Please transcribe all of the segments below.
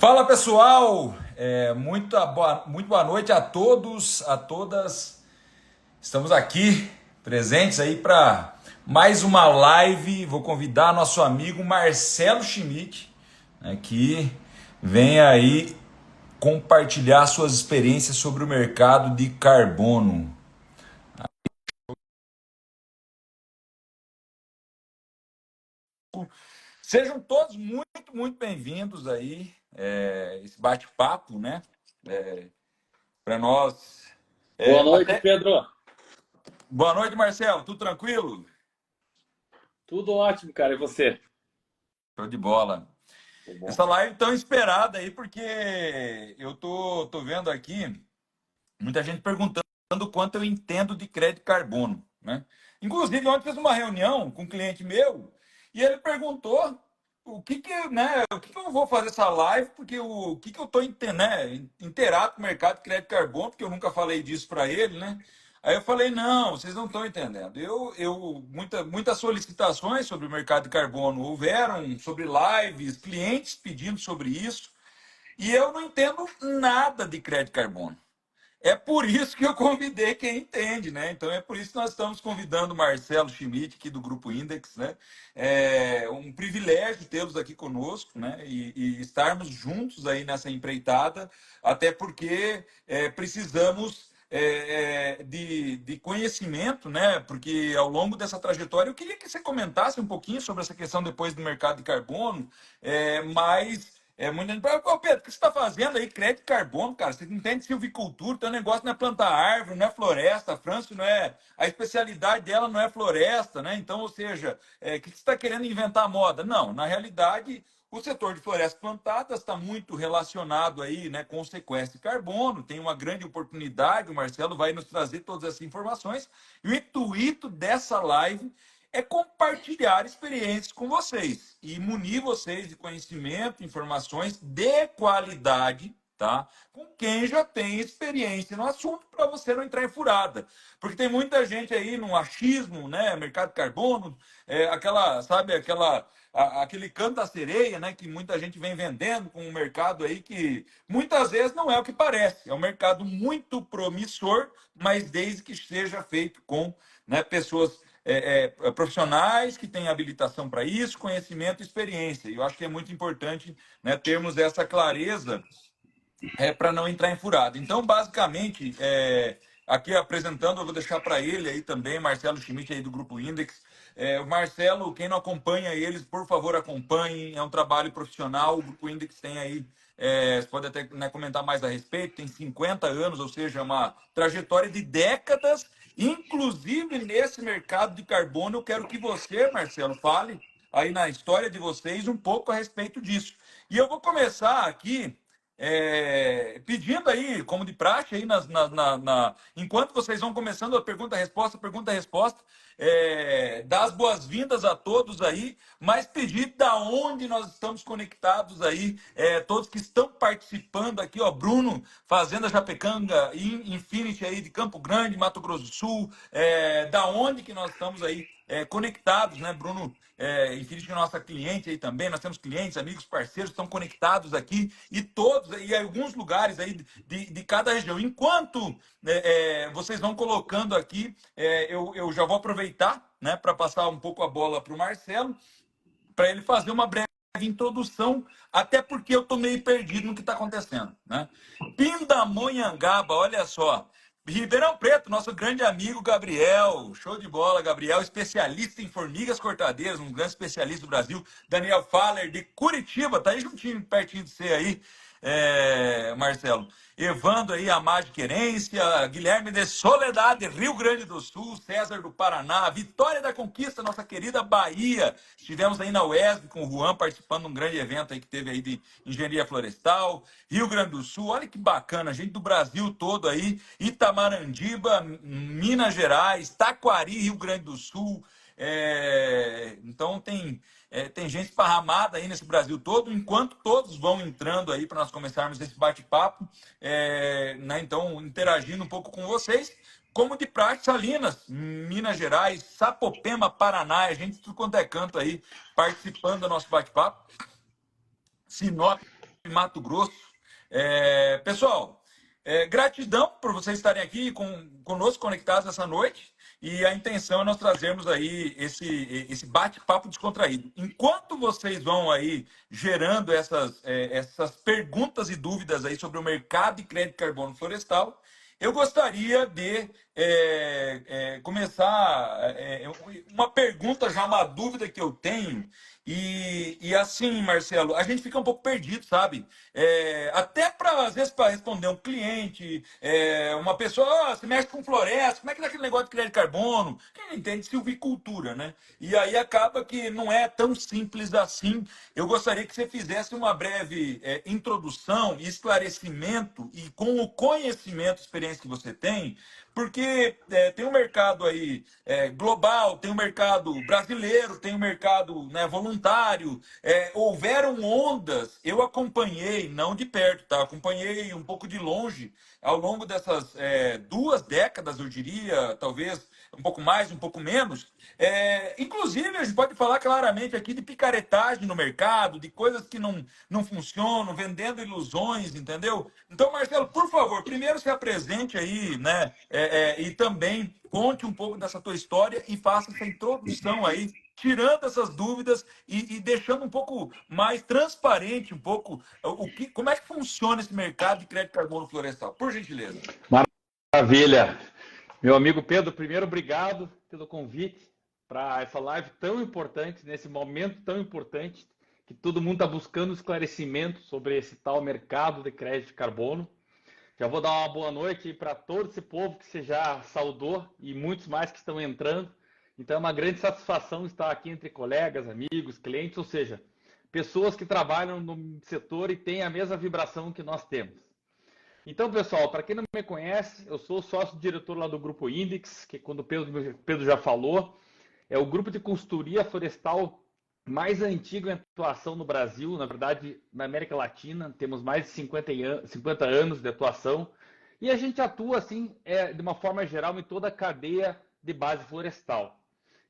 Fala pessoal, muito boa noite a todos, a todas. Estamos aqui presentes aí para mais uma live. Vou convidar nosso amigo Marcelo Schmidt, né, que vem aí compartilhar suas experiências sobre o mercado de carbono. Sejam todos muito bem-vindos aí, esse bate-papo, né? Para nós. Boa noite, Até Pedro. boa noite, Marcelo. Tudo tranquilo? Tudo ótimo, cara. E você? Show de bola. Tudo bom? Essa live tão esperada aí, porque eu tô vendo aqui muita gente perguntando quanto eu entendo de crédito carbono, né? Inclusive, ontem fiz uma reunião com um cliente meu e ele perguntou o que que eu vou fazer essa live, porque o que eu tô entendendo, né, inteirado com o mercado de crédito carbono, porque eu nunca falei disso para ele, né? Aí eu falei, não, vocês não estão entendendo. Muitas solicitações sobre o mercado de carbono houveram, sobre lives, clientes pedindo sobre isso, e eu não entendo nada de crédito carbono. É por isso que eu convidei quem entende, né? Então é por isso que nós estamos convidando o Marcelo Schmidt, aqui do Grupo Index, né? É um privilégio tê-los aqui conosco, né? E estarmos juntos aí nessa empreitada, até porque precisamos de conhecimento, né? Porque ao longo dessa trajetória, eu queria que você comentasse um pouquinho sobre essa questão depois do mercado de carbono, mas muita gente fala, "Ô, Pedro, o que você está fazendo aí? Crédito de carbono, cara. Você entende de silvicultura, teu negócio não é plantar árvore, não é floresta. A França não é. A especialidade dela não é floresta, né? Então, ou seja, o que você está querendo inventar moda? Não, na realidade, o setor de florestas plantadas está muito relacionado aí, né, com o sequestro de carbono, tem uma grande oportunidade, o Marcelo vai nos trazer todas essas informações. E o intuito dessa live é compartilhar experiências com vocês e munir vocês de conhecimento, informações de qualidade, tá? Com quem já tem experiência no assunto, para você não entrar em furada. Porque tem muita gente aí no achismo, né? Mercado de carbono, aquele canto da sereia, né? Que muita gente vem vendendo com um mercado aí que muitas vezes não é o que parece. É um mercado muito promissor, mas desde que seja feito com, né, pessoas profissionais que têm habilitação para isso, conhecimento e experiência. E eu acho que é muito importante, né, termos essa clareza para não entrar em furada. Então, basicamente, aqui apresentando, eu vou deixar para ele aí também, Marcelo Schmidt aí do Grupo Index. O Marcelo, quem não acompanha eles, por favor, acompanhem. É um trabalho profissional. O Grupo Index tem aí, você pode até, né, comentar mais a respeito, tem 50 anos, ou seja, uma trajetória de décadas. Inclusive, nesse mercado de carbono, eu quero que você, Marcelo, fale aí na história de vocês um pouco a respeito disso. E eu vou começar aqui pedindo aí, como de praxe, aí enquanto vocês vão começando a pergunta-resposta, dar as boas-vindas a todos aí, mas pedir da onde nós estamos conectados aí, todos que estão participando aqui, ó, Bruno, Fazenda Japecanga, Infinity aí de Campo Grande, Mato Grosso do Sul, da onde que nós estamos aí conectados, né, Bruno? Infinity é nossa cliente aí também, nós temos clientes, amigos, parceiros que estão conectados aqui e todos, e alguns lugares aí de cada região. Enquanto vocês vão colocando aqui, eu já vou aproveitar, né, para passar um pouco a bola para o Marcelo, para ele fazer uma breve introdução, até porque eu estou meio perdido no que está acontecendo, né? Pindamonhangaba, olha só. Ribeirão Preto, nosso grande amigo Gabriel. Show de bola, Gabriel, especialista em formigas cortadeiras, um grande especialista do Brasil. Daniel Faller, de Curitiba, tá aí juntinho, pertinho de você aí, Marcelo. Evandro aí, a Amade Querência, Guilherme de Soledade, Rio Grande do Sul, César do Paraná, Vitória da Conquista, nossa querida Bahia. Estivemos aí na UESB com o Juan participando de um grande evento aí que teve aí de engenharia florestal. Rio Grande do Sul, olha que bacana, gente do Brasil todo aí, Itamarandiba, Minas Gerais, Taquari, Rio Grande do Sul. Então tem gente esparramada aí nesse Brasil todo, enquanto todos vão entrando aí para nós começarmos esse bate-papo, né? Então, interagindo um pouco com vocês. Como de praxe, Salinas, Minas Gerais, Sapopema, Paraná, a gente tudo quanto é canto aí, participando do nosso bate-papo. Sinop. Mato Grosso. Pessoal, gratidão por vocês estarem aqui conosco conectados essa noite. E a intenção é nós trazermos aí esse bate-papo descontraído. Enquanto vocês vão aí gerando essas perguntas e dúvidas aí sobre o mercado de crédito de carbono florestal, eu gostaria de começar uma pergunta, já uma dúvida que eu tenho. E assim, Marcelo, a gente fica um pouco perdido, sabe? Até às vezes, para responder um cliente, uma pessoa, você mexe com floresta, como é que é aquele negócio de crédito de carbono? Quem entende silvicultura, né? E aí acaba que não é tão simples assim. Eu gostaria que você fizesse uma breve introdução e esclarecimento, e com o conhecimento e experiência que você tem, porque tem um mercado aí global, tem um mercado brasileiro, tem um mercado, né, voluntário. Houveram ondas, eu acompanhei, não de perto, tá? Acompanhei um pouco de longe, ao longo dessas 2 décadas, eu diria, talvez um pouco mais, um pouco menos. Inclusive, a gente pode falar claramente aqui de picaretagem no mercado, de coisas que não funcionam, vendendo ilusões, entendeu? Então, Marcelo, por favor, primeiro se apresente aí, né? E também conte um pouco dessa tua história e faça essa introdução aí, tirando essas dúvidas e deixando um pouco mais transparente um pouco como é que funciona esse mercado de crédito de carbono florestal. Por gentileza. Maravilha. Meu amigo Pedro, primeiro, obrigado pelo convite para essa live tão importante, nesse momento tão importante, que todo mundo está buscando esclarecimento sobre esse tal mercado de crédito de carbono. Já vou dar uma boa noite para todo esse povo que você já saudou e muitos mais que estão entrando. Então é uma grande satisfação estar aqui entre colegas, amigos, clientes, ou seja, pessoas que trabalham no setor e têm a mesma vibração que nós temos. Então, pessoal, para quem não me conhece, eu sou sócio-diretor lá do Grupo Index, que quando o Pedro já falou, é o grupo de consultoria florestal mais antigo em atuação no Brasil, na verdade, na América Latina. Temos mais de 50 anos de atuação e a gente atua, assim, de uma forma geral, em toda a cadeia de base florestal.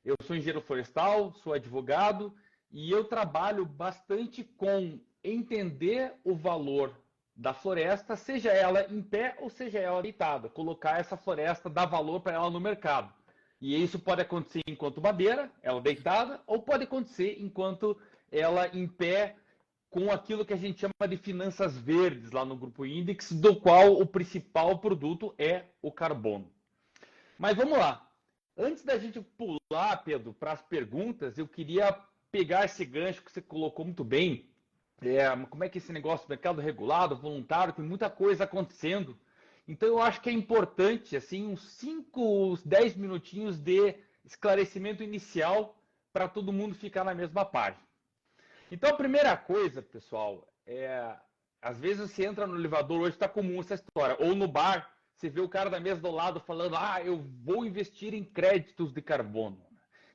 Eu sou engenheiro florestal, sou advogado e eu trabalho bastante com entender o valor da floresta, seja ela em pé ou seja ela deitada. Colocar essa floresta, dar valor para ela no mercado. E isso pode acontecer enquanto madeira, ela deitada, ou pode acontecer enquanto ela em pé, com aquilo que a gente chama de finanças verdes lá no Grupo Index, do qual o principal produto é o carbono. Mas vamos lá. Antes da gente pular, Pedro, para as perguntas, eu queria pegar esse gancho que você colocou muito bem. Como é que esse negócio do mercado regulado, voluntário, tem muita coisa acontecendo. Então eu acho que é importante, assim, uns 5, 10 minutinhos de esclarecimento inicial para todo mundo ficar na mesma página. Então a primeira coisa, pessoal, às vezes você entra no elevador, hoje está comum essa história, ou no bar, você vê o cara da mesa do lado falando, eu vou investir em créditos de carbono.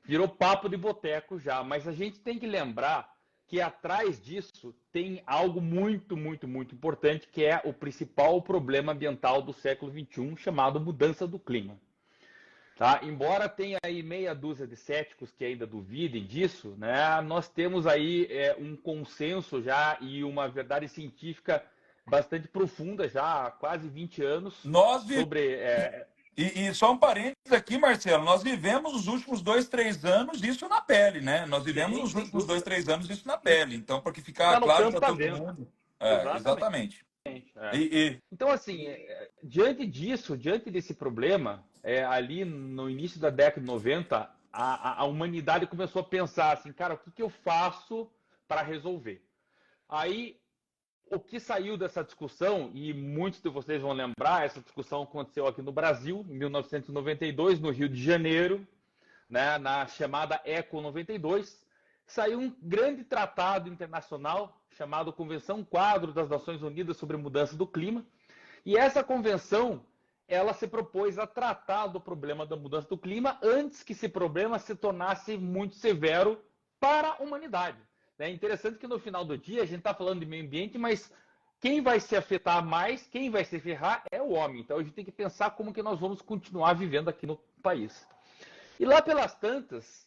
Virou papo de boteco já, mas a gente tem que lembrar que atrás disso tem algo muito, muito, muito importante, que é o principal problema ambiental do século XXI, chamado mudança do clima. Tá? Embora tenha aí meia dúzia de céticos que ainda duvidem disso, né, nós temos aí um consenso já e uma verdade científica bastante profunda já há quase 20 anos sobre... E só um parênteses aqui, Marcelo, nós vivemos os últimos 2, 3 anos isso na pele, né? Nós vivemos os últimos 2, 3 anos isso na pele. Então, para que ficar claro para todo mundo. Exatamente. Então, assim, diante disso, diante desse problema, ali no início da década de 90, a humanidade começou a pensar assim, cara, o que eu faço para resolver? Aí, o que saiu dessa discussão, e muitos de vocês vão lembrar, essa discussão aconteceu aqui no Brasil, em 1992, no Rio de Janeiro, né, na chamada ECO 92, saiu um grande tratado internacional chamado Convenção Quadro das Nações Unidas sobre Mudança do Clima, e essa convenção, ela se propôs a tratar do problema da mudança do clima antes que esse problema se tornasse muito severo para a humanidade. É interessante que no final do dia a gente está falando de meio ambiente, mas quem vai se afetar mais, quem vai se ferrar é o homem. Então a gente tem que pensar como que nós vamos continuar vivendo aqui no país. E lá pelas tantas,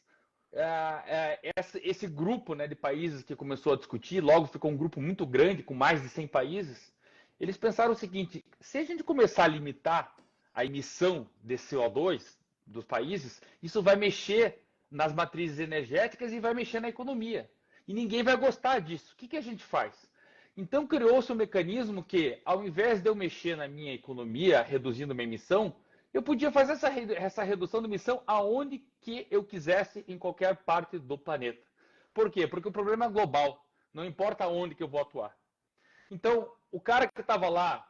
esse grupo, né, de países que começou a discutir, logo ficou um grupo muito grande, com mais de 100 países, eles pensaram o seguinte: se a gente começar a limitar a emissão de CO2 dos países, isso vai mexer nas matrizes energéticas e vai mexer na economia. E ninguém vai gostar disso. O que a gente faz? Então criou-se um mecanismo que, ao invés de eu mexer na minha economia, reduzindo minha emissão, eu podia fazer essa redução de emissão aonde que eu quisesse, em qualquer parte do planeta. Por quê? Porque o problema é global. Não importa onde que eu vou atuar. Então, o cara que estava lá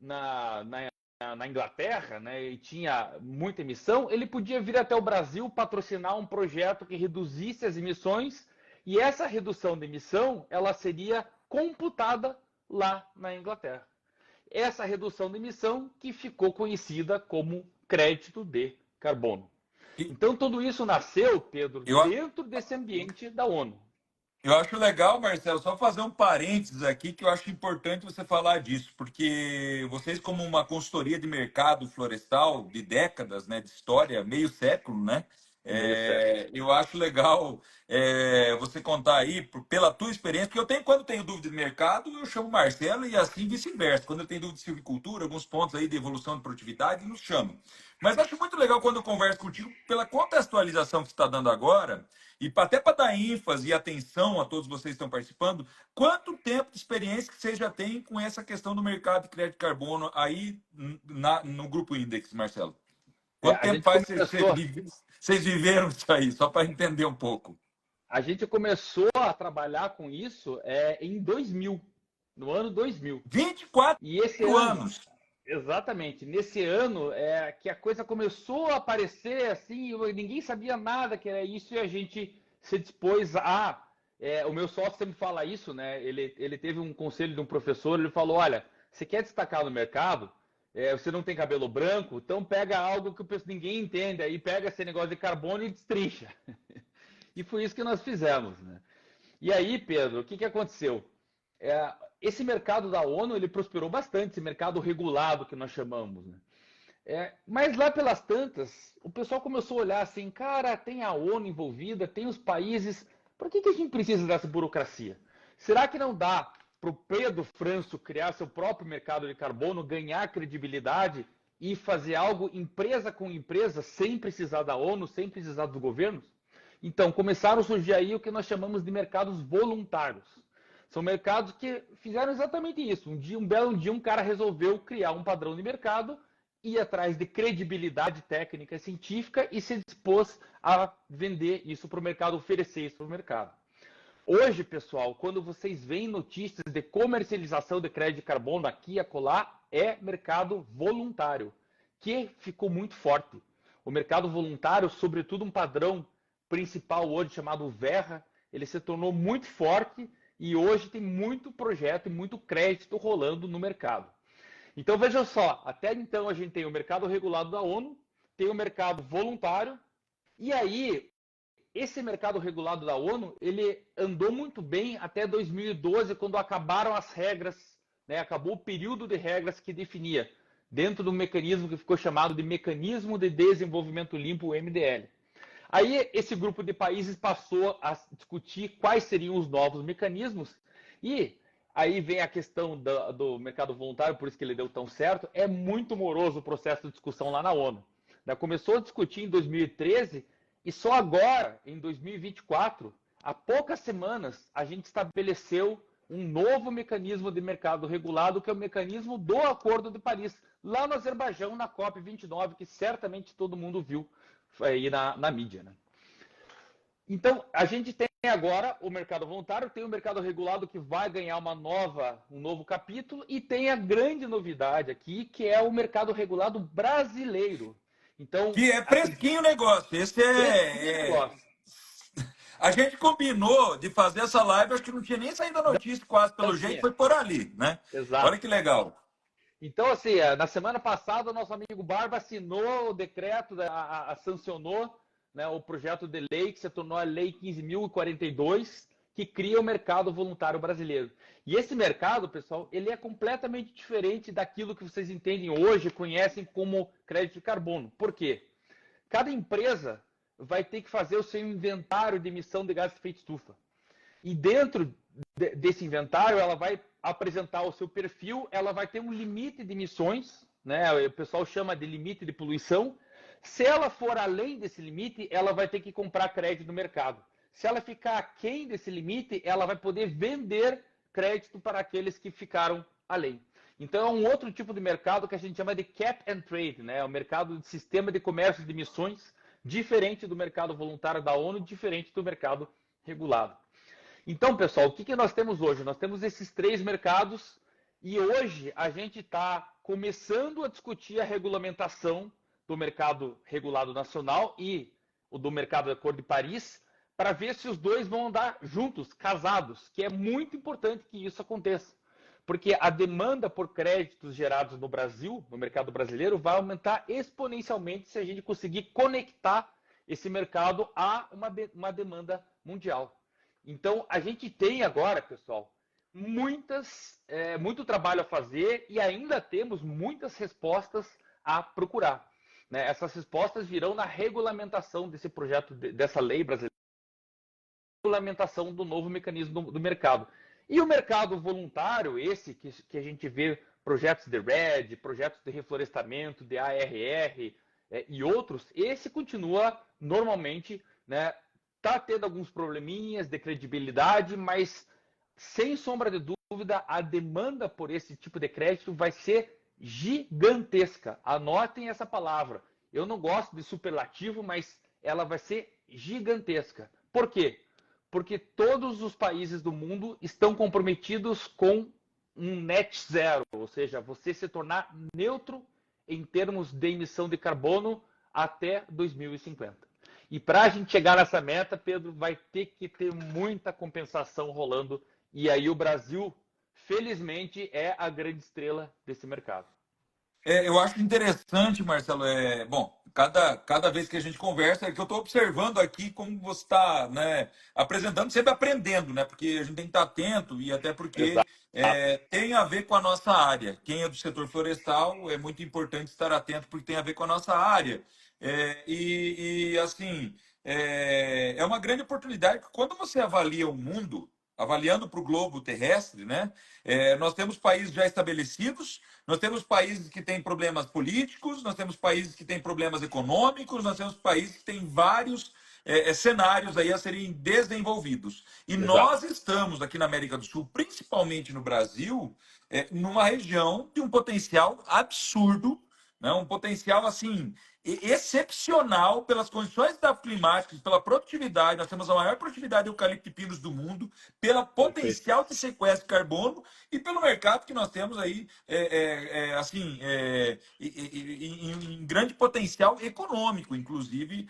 na Inglaterra, né, e tinha muita emissão, ele podia vir até o Brasil patrocinar um projeto que reduzisse as emissões, e essa redução de emissão ela seria computada lá na Inglaterra. Essa redução de emissão que ficou conhecida como crédito de carbono. Então, tudo isso nasceu, Pedro, dentro desse ambiente da ONU. Eu acho legal, Marcelo, só fazer um parênteses aqui que eu acho importante você falar disso, porque vocês, como uma consultoria de mercado florestal de décadas, né, de história, meio século, né? Eu acho legal você contar aí, pela tua experiência, porque quando tenho dúvida de mercado, eu chamo o Marcelo e assim vice-versa. Quando eu tenho dúvida de silvicultura, alguns pontos aí de evolução de produtividade, nos chamo. Mas acho muito legal quando eu converso contigo, pela contextualização que você está dando agora, e até para dar ênfase e atenção a todos vocês que estão participando, quanto tempo de experiência que vocês já têm com essa questão do mercado de crédito de carbono aí no Grupo Index, Marcelo? Quanto tempo faz que vocês viveram isso aí? Só para entender um pouco. A gente começou a trabalhar com isso em 2000, no ano 2000. 24 e esse anos. Exatamente. Nesse ano que a coisa começou a aparecer assim, ninguém sabia nada que era isso e a gente se dispôs a... o meu sócio sempre fala isso, né? Ele teve um conselho de um professor, ele falou, olha, você quer destacar no mercado, você não tem cabelo branco, então pega algo que ninguém entende, aí pega esse negócio de carbono e destrincha. E foi isso que nós fizemos, né? E aí, Pedro, o que aconteceu? Esse mercado da ONU, ele prosperou bastante, esse mercado regulado que nós chamamos, né? Mas lá pelas tantas, o pessoal começou a olhar assim, cara, tem a ONU envolvida, tem os países, por que a gente precisa dessa burocracia? Será que não dá para o Pedro Franço criar seu próprio mercado de carbono, ganhar credibilidade e fazer algo empresa com empresa, sem precisar da ONU, sem precisar dos governos? Então, começaram a surgir aí o que nós chamamos de mercados voluntários. São mercados que fizeram exatamente isso. Um belo dia, um cara resolveu criar um padrão de mercado, ir atrás de credibilidade técnica e científica e se dispôs a vender isso para o mercado, oferecer isso para o mercado. Hoje, pessoal, quando vocês veem notícias de comercialização de crédito de carbono aqui e acolá, é mercado voluntário, que ficou muito forte. O mercado voluntário, sobretudo um padrão principal hoje chamado Verra, ele se tornou muito forte e hoje tem muito projeto e muito crédito rolando no mercado. Então vejam só, até então a gente tem o mercado regulado da ONU, tem o mercado voluntário, e aí esse mercado regulado da ONU, ele andou muito bem até 2012, quando acabaram as regras, né? Acabou o período de regras que definia, dentro do mecanismo que ficou chamado de Mecanismo de Desenvolvimento Limpo, o MDL. Aí esse grupo de países passou a discutir quais seriam os novos mecanismos e aí vem a questão do mercado voluntário, por isso que ele deu tão certo. É muito moroso o processo de discussão lá na ONU. Começou a discutir em 2013 e só agora, em 2024, há poucas semanas, a gente estabeleceu um novo mecanismo de mercado regulado, que é o mecanismo do Acordo de Paris, lá no Azerbaijão, na COP29, que certamente todo mundo viu aí na mídia, né? Então, a gente tem agora o mercado voluntário, tem o mercado regulado que vai ganhar um novo capítulo e tem a grande novidade aqui, que é o mercado regulado brasileiro. Então, que é fresquinho o negócio. Esse A gente combinou de fazer essa live, acho que não tinha nem saído a notícia quase pelo jeito, foi por ali, né? Exato. Olha que legal. Então, assim, na semana passada, o nosso amigo Barba assinou o decreto, sancionou, né, o projeto de lei que se tornou a Lei 15.042, que cria o mercado voluntário brasileiro. E esse mercado, pessoal, ele é completamente diferente daquilo que vocês entendem hoje, conhecem como crédito de carbono. Por quê? Cada empresa vai ter que fazer o seu inventário de emissão de gases de efeito estufa. E dentro desse inventário, ela vai apresentar o seu perfil, ela vai ter um limite de emissões, né? O pessoal chama de limite de poluição. Se ela for além desse limite, ela vai ter que comprar crédito no mercado. Se ela ficar aquém desse limite, ela vai poder vender crédito para aqueles que ficaram além. Então, é um outro tipo de mercado que a gente chama de cap and trade, né? É o mercado de sistema de comércio de emissões, diferente do mercado voluntário da ONU, diferente do mercado regulado. Então, pessoal, o que nós temos hoje? Nós temos esses três mercados e hoje a gente está começando a discutir a regulamentação do mercado regulado nacional e o do mercado de Acordo de Paris, para ver se os dois vão andar juntos, casados, que é muito importante que isso aconteça. Porque a demanda por créditos gerados no Brasil, no mercado brasileiro, vai aumentar exponencialmente se a gente conseguir conectar esse mercado a uma demanda mundial. Então, a gente tem agora, pessoal, muito trabalho a fazer e ainda temos muitas respostas a procurar, né? Essas respostas virão na regulamentação desse projeto, dessa lei brasileira, regulamentação do novo mecanismo do mercado. E o mercado voluntário, esse que a gente vê projetos de RED, projetos de reflorestamento, de ARR e outros, esse continua normalmente, né? Está tendo alguns probleminhas de credibilidade, mas sem sombra de dúvida, a demanda por esse tipo de crédito vai ser gigantesca. Anotem essa palavra. Eu não gosto de superlativo, mas ela vai ser gigantesca. Por quê? Porque todos os países do mundo estão comprometidos com um net zero, ou seja, você se tornar neutro em termos de emissão de carbono até 2050. E para a gente chegar nessa meta, Pedro, vai ter que ter muita compensação rolando. E aí o Brasil, felizmente, é a grande estrela desse mercado. Eu acho interessante, Marcelo. Bom, cada vez que a gente conversa, é que eu estou observando aqui como você está, né, apresentando, sempre aprendendo, né? Porque a gente tem que estar atento e até porque Exato. tem a ver com a nossa área. Quem é do setor florestal é muito importante estar atento porque tem a ver com a nossa área. Assim, é uma grande oportunidade que quando você avalia o mundo, avaliando para o globo terrestre, né? Nós temos países já estabelecidos, nós temos países que têm problemas políticos, nós temos países que têm problemas econômicos, nós temos países que têm vários cenários aí a serem desenvolvidos. E Exato. nós estamos aqui na América do Sul, principalmente no Brasil, numa região de um potencial absurdo, né? Um potencial assim excepcional pelas condições climáticas, pela produtividade. Nós temos a maior produtividade de eucalipto e pinos do mundo, pelo potencial de sequestro de carbono e pelo mercado que nós temos aí, em grande potencial econômico, inclusive,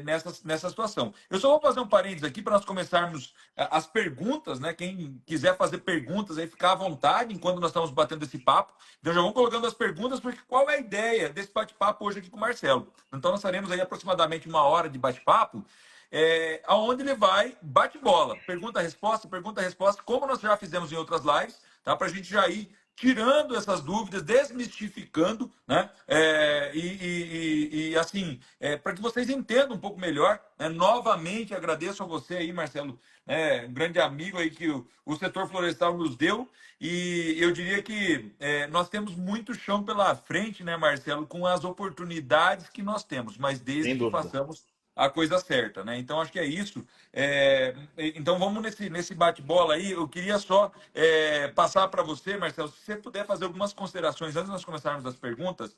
nessa situação. Eu só vou fazer um parênteses aqui para nós começarmos as perguntas, né? Quem quiser fazer perguntas aí, ficar à vontade enquanto nós estamos batendo esse papo. Então já vamos colocando as perguntas, porque qual é a ideia desse bate-papo hoje aqui com o Marcelo? Então nós faremos aí aproximadamente 1 hora de bate-papo, aonde ele vai bate-bola, pergunta-resposta, como nós já fizemos em outras lives, tá? Para a gente já ir tirando essas dúvidas, desmistificando, né? Assim, para que vocês entendam um pouco melhor, né? Novamente agradeço a você aí, Marcelo, um grande amigo aí que o setor florestal nos deu. E eu diria que nós temos muito chão pela frente, né, Marcelo, com as oportunidades que nós temos, mas desde que façamos a coisa certa, né? Então, acho que é isso. Então, vamos nesse bate-bola aí. Eu queria só passar para você, Marcelo, se você puder fazer algumas considerações antes de nós começarmos as perguntas,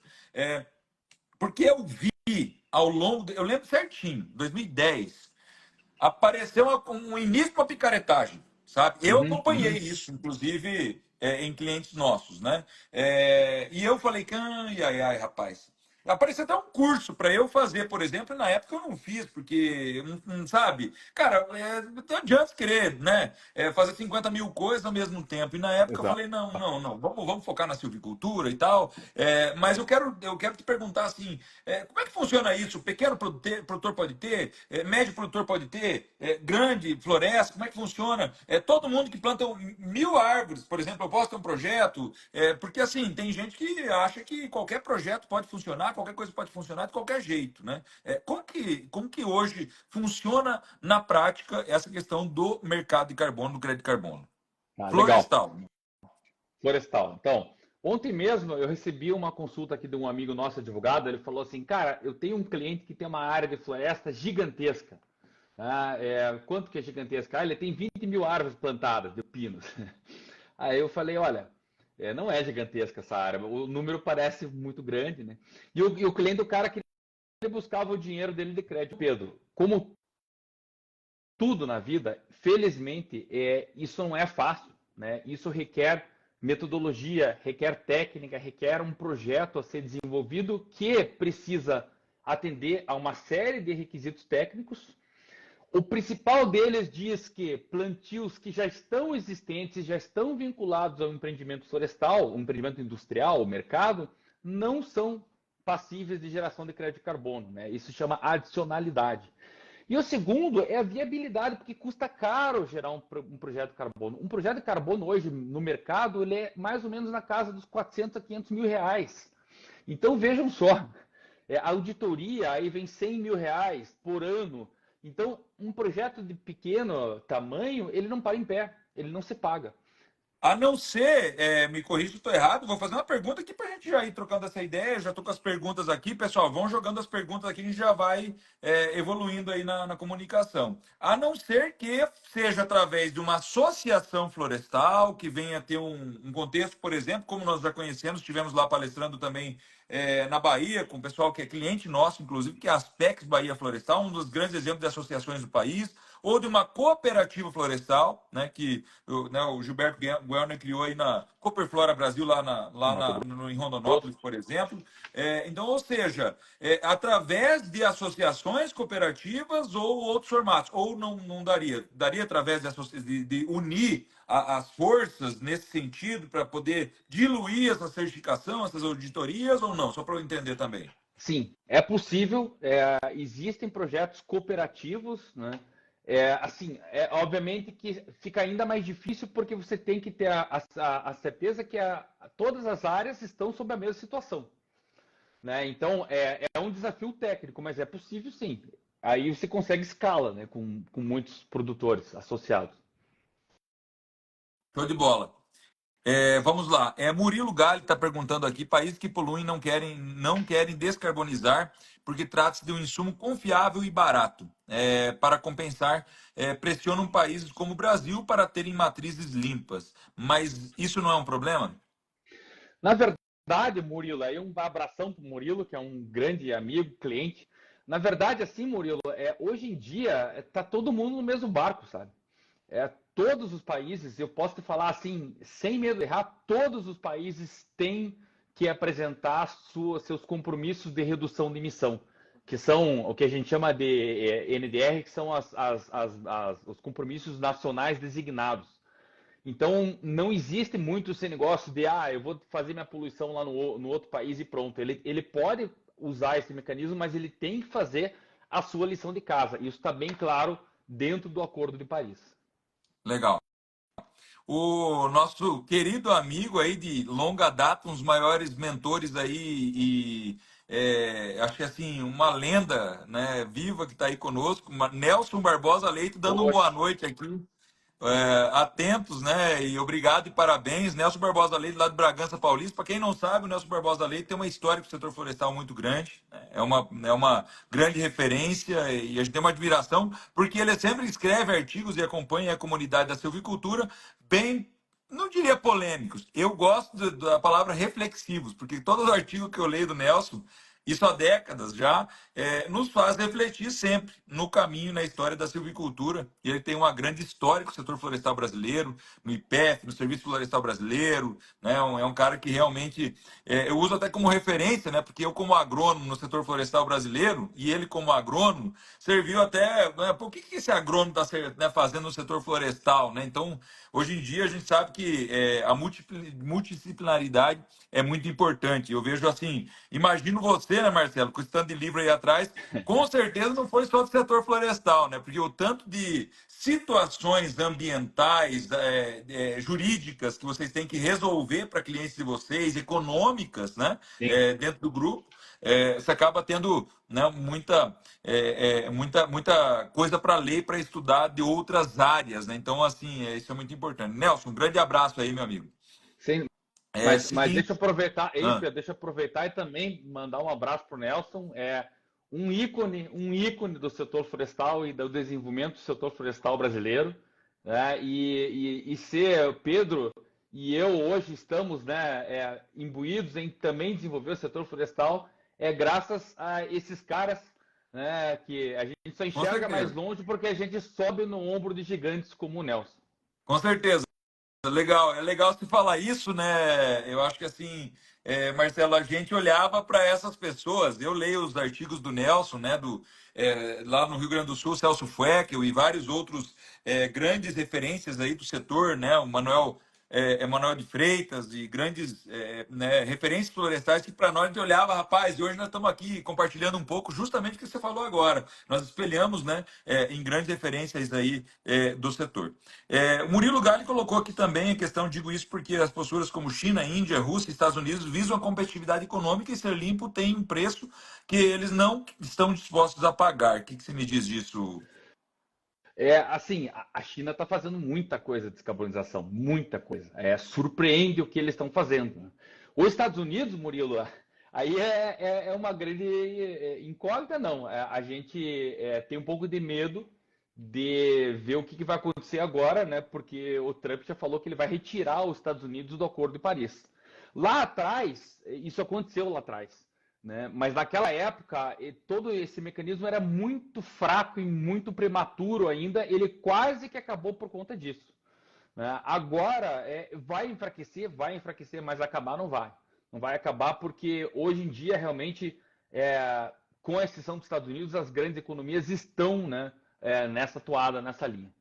porque eu vi ao longo, eu lembro certinho, 2010, apareceu um início de uma picaretagem, sabe? Eu acompanhei isso, inclusive, em clientes nossos, né? E eu falei, ai, rapaz. Apareceu até um curso para eu fazer, por exemplo, e na época eu não fiz, porque, não sabe? Cara, não adianta querer, né? Fazer 50 mil coisas ao mesmo tempo. E na época eu falei, não, vamos focar na silvicultura e tal. Mas eu quero te perguntar assim, como é que funciona isso? O pequeno produtor pode ter? Médio produtor pode ter? Grande floresta? Como é que funciona? Todo mundo que planta 1000 árvores, por exemplo, eu posso ter um projeto? Porque assim, tem gente que acha que qualquer projeto pode funcionar, qualquer coisa pode funcionar de qualquer jeito, né? Como que hoje funciona na prática essa questão do mercado de carbono, do crédito de carbono? Ah, legal. Florestal. Florestal. Então, ontem mesmo eu recebi uma consulta aqui de um amigo nosso advogado. Ele falou assim: cara, eu tenho um cliente que tem uma área de floresta gigantesca. Quanto que é gigantesca? Ele tem 20 mil árvores plantadas de pinos. Aí eu falei: olha, não é gigantesca essa área, o número parece muito grande, né? E o cliente, o cara que ele buscava o dinheiro dele de crédito. Pedro, como tudo na vida, felizmente, isso não é fácil, né? Isso requer metodologia, requer técnica, requer um projeto a ser desenvolvido que precisa atender a uma série de requisitos técnicos. O principal deles diz que plantios que já estão existentes, já estão vinculados ao empreendimento florestal, ao empreendimento industrial, ao mercado, não são passíveis de geração de crédito de carbono, né? Isso chama adicionalidade. E o segundo é a viabilidade, porque custa caro gerar um projeto de carbono. Um projeto de carbono hoje no mercado ele é mais ou menos na casa dos 400 a 500 mil reais. Então vejam só, a auditoria aí vem 100 mil reais por ano. Então um projeto de pequeno tamanho ele não para em pé, ele não se paga. A não ser, me corrija se estou errado, vou fazer uma pergunta aqui para a gente já ir trocando essa ideia. Já estou com as perguntas aqui, pessoal. Vão jogando as perguntas aqui, a gente já vai evoluindo aí na comunicação. A não ser que seja através de uma associação florestal, que venha ter um contexto, por exemplo, como nós já conhecemos, estivemos lá palestrando também na Bahia, com o pessoal que é cliente nosso, inclusive, que é a Aspex Bahia Florestal, um dos grandes exemplos de associações do país, ou de uma cooperativa florestal, né, que o Gilberto Guelner criou aí na Cooperflora Brasil, em Rondonópolis, por exemplo. Então, ou seja, através de associações cooperativas ou outros formatos, ou não daria? Daria através de unir as forças nesse sentido para poder diluir essa certificação, essas auditorias, ou não? Só para eu entender também. Sim, é possível. Existem projetos cooperativos, né? Obviamente que fica ainda mais difícil porque você tem que ter a certeza que todas as áreas estão sob a mesma situação, né? Então é um desafio técnico, mas é possível sim. Aí você consegue escala, né? Com muitos produtores associados. Show de bola. Vamos lá. Murilo Galli está perguntando aqui: países que poluem não querem descarbonizar porque trata-se de um insumo confiável e barato. Para compensar, pressionam países como o Brasil para terem matrizes limpas. Mas isso não é um problema? Na verdade, Murilo, aí um abração para o Murilo, que é um grande amigo, cliente. Na verdade, assim, Murilo, hoje em dia está todo mundo no mesmo barco, sabe? Todos os países, eu posso te falar assim, sem medo de errar, todos os países têm que apresentar seus compromissos de redução de emissão, que são o que a gente chama de NDR, que são os compromissos nacionais designados. Então, não existe muito esse negócio de, eu vou fazer minha poluição lá no outro país e pronto. Ele pode usar esse mecanismo, mas ele tem que fazer a sua lição de casa. Isso está bem claro dentro do Acordo de Paris. Legal. O nosso querido amigo aí de longa data, um dos maiores mentores aí acho que assim, uma lenda, né, viva que está aí conosco, Nelson Barbosa Leite, dando uma boa noite aqui. Atentos, né? E obrigado e parabéns. Nelson Barbosa Leite, lá de Bragança Paulista. Para quem não sabe, o Nelson Barbosa Leite tem uma história com o setor florestal muito grande, né? É uma grande referência e a gente tem uma admiração, porque ele sempre escreve artigos e acompanha a comunidade da silvicultura bem. Não diria polêmicos. Eu gosto da palavra reflexivos, porque todo artigo que eu leio do Nelson, isso há décadas já, nos faz refletir sempre no caminho, na história da silvicultura. E ele tem uma grande história com o setor florestal brasileiro, no IPEF, no Serviço Florestal Brasileiro, né? É um cara que realmente eu uso até como referência, né? Porque eu, como agrônomo no setor florestal brasileiro, e ele, como agrônomo, serviu até. Né? Por que esse agrônomo está, né, fazendo no setor florestal, né? Então, hoje em dia, a gente sabe que a multidisciplinaridade é muito importante. Eu vejo assim, imagino você você, né, Marcelo, com o stand de livro aí atrás, com certeza não foi só do setor florestal, né? Porque o tanto de situações ambientais, jurídicas que vocês têm que resolver para clientes de vocês, econômicas, né, Sim. dentro do grupo, você acaba tendo, né, muita coisa para ler, para estudar de outras áreas, né? Então, assim, isso é muito importante. Nelson, um grande abraço aí, meu amigo. Sim. Mas Seguinte. deixa eu aproveitar, Ah, deixa eu aproveitar e também mandar um abraço para o Nelson. Um ícone do setor florestal e do desenvolvimento do setor florestal brasileiro. Né? E ser Pedro e eu hoje estamos, né, imbuídos em também desenvolver o setor florestal, graças a esses caras, né, que a gente só com enxerga mais certeza. longe porque a gente sobe no ombro de gigantes como o Nelson. Com certeza. Legal, é legal você falar isso, né? Eu acho que assim, Marcelo, a gente olhava para essas pessoas. Eu leio os artigos do Nelson, né? Lá no Rio Grande do Sul, Celso Fueckel e vários outros grandes referências aí do setor, né? O Manuel Emanuel de Freitas e grandes né, referências florestais que para nós a gente olhava, rapaz, e hoje nós estamos aqui compartilhando um pouco justamente o que você falou agora. Nós espelhamos, né, em grandes referências aí do setor. O Murilo Gali colocou aqui também a questão, digo isso porque as posturas como China, Índia, Rússia e Estados Unidos visam a competitividade econômica e ser limpo tem um preço que eles não estão dispostos a pagar. O que você me diz disso? Assim, a China está fazendo muita coisa de descarbonização, muita coisa. Surpreende o que eles estão fazendo. Né? Os Estados Unidos, Murilo, aí é uma grande incógnita, não. A gente tem um pouco de medo de ver o que vai acontecer agora, né? Porque o Trump já falou que ele vai retirar os Estados Unidos do Acordo de Paris. Lá atrás, isso aconteceu lá atrás. Né? Mas naquela época, todo esse mecanismo era muito fraco e muito prematuro ainda, ele quase que acabou por conta disso. Né? Agora, vai enfraquecer, mas acabar não vai. Não vai acabar porque hoje em dia, realmente, com a exceção dos Estados Unidos, as grandes economias estão, né, nessa toada, nessa linha.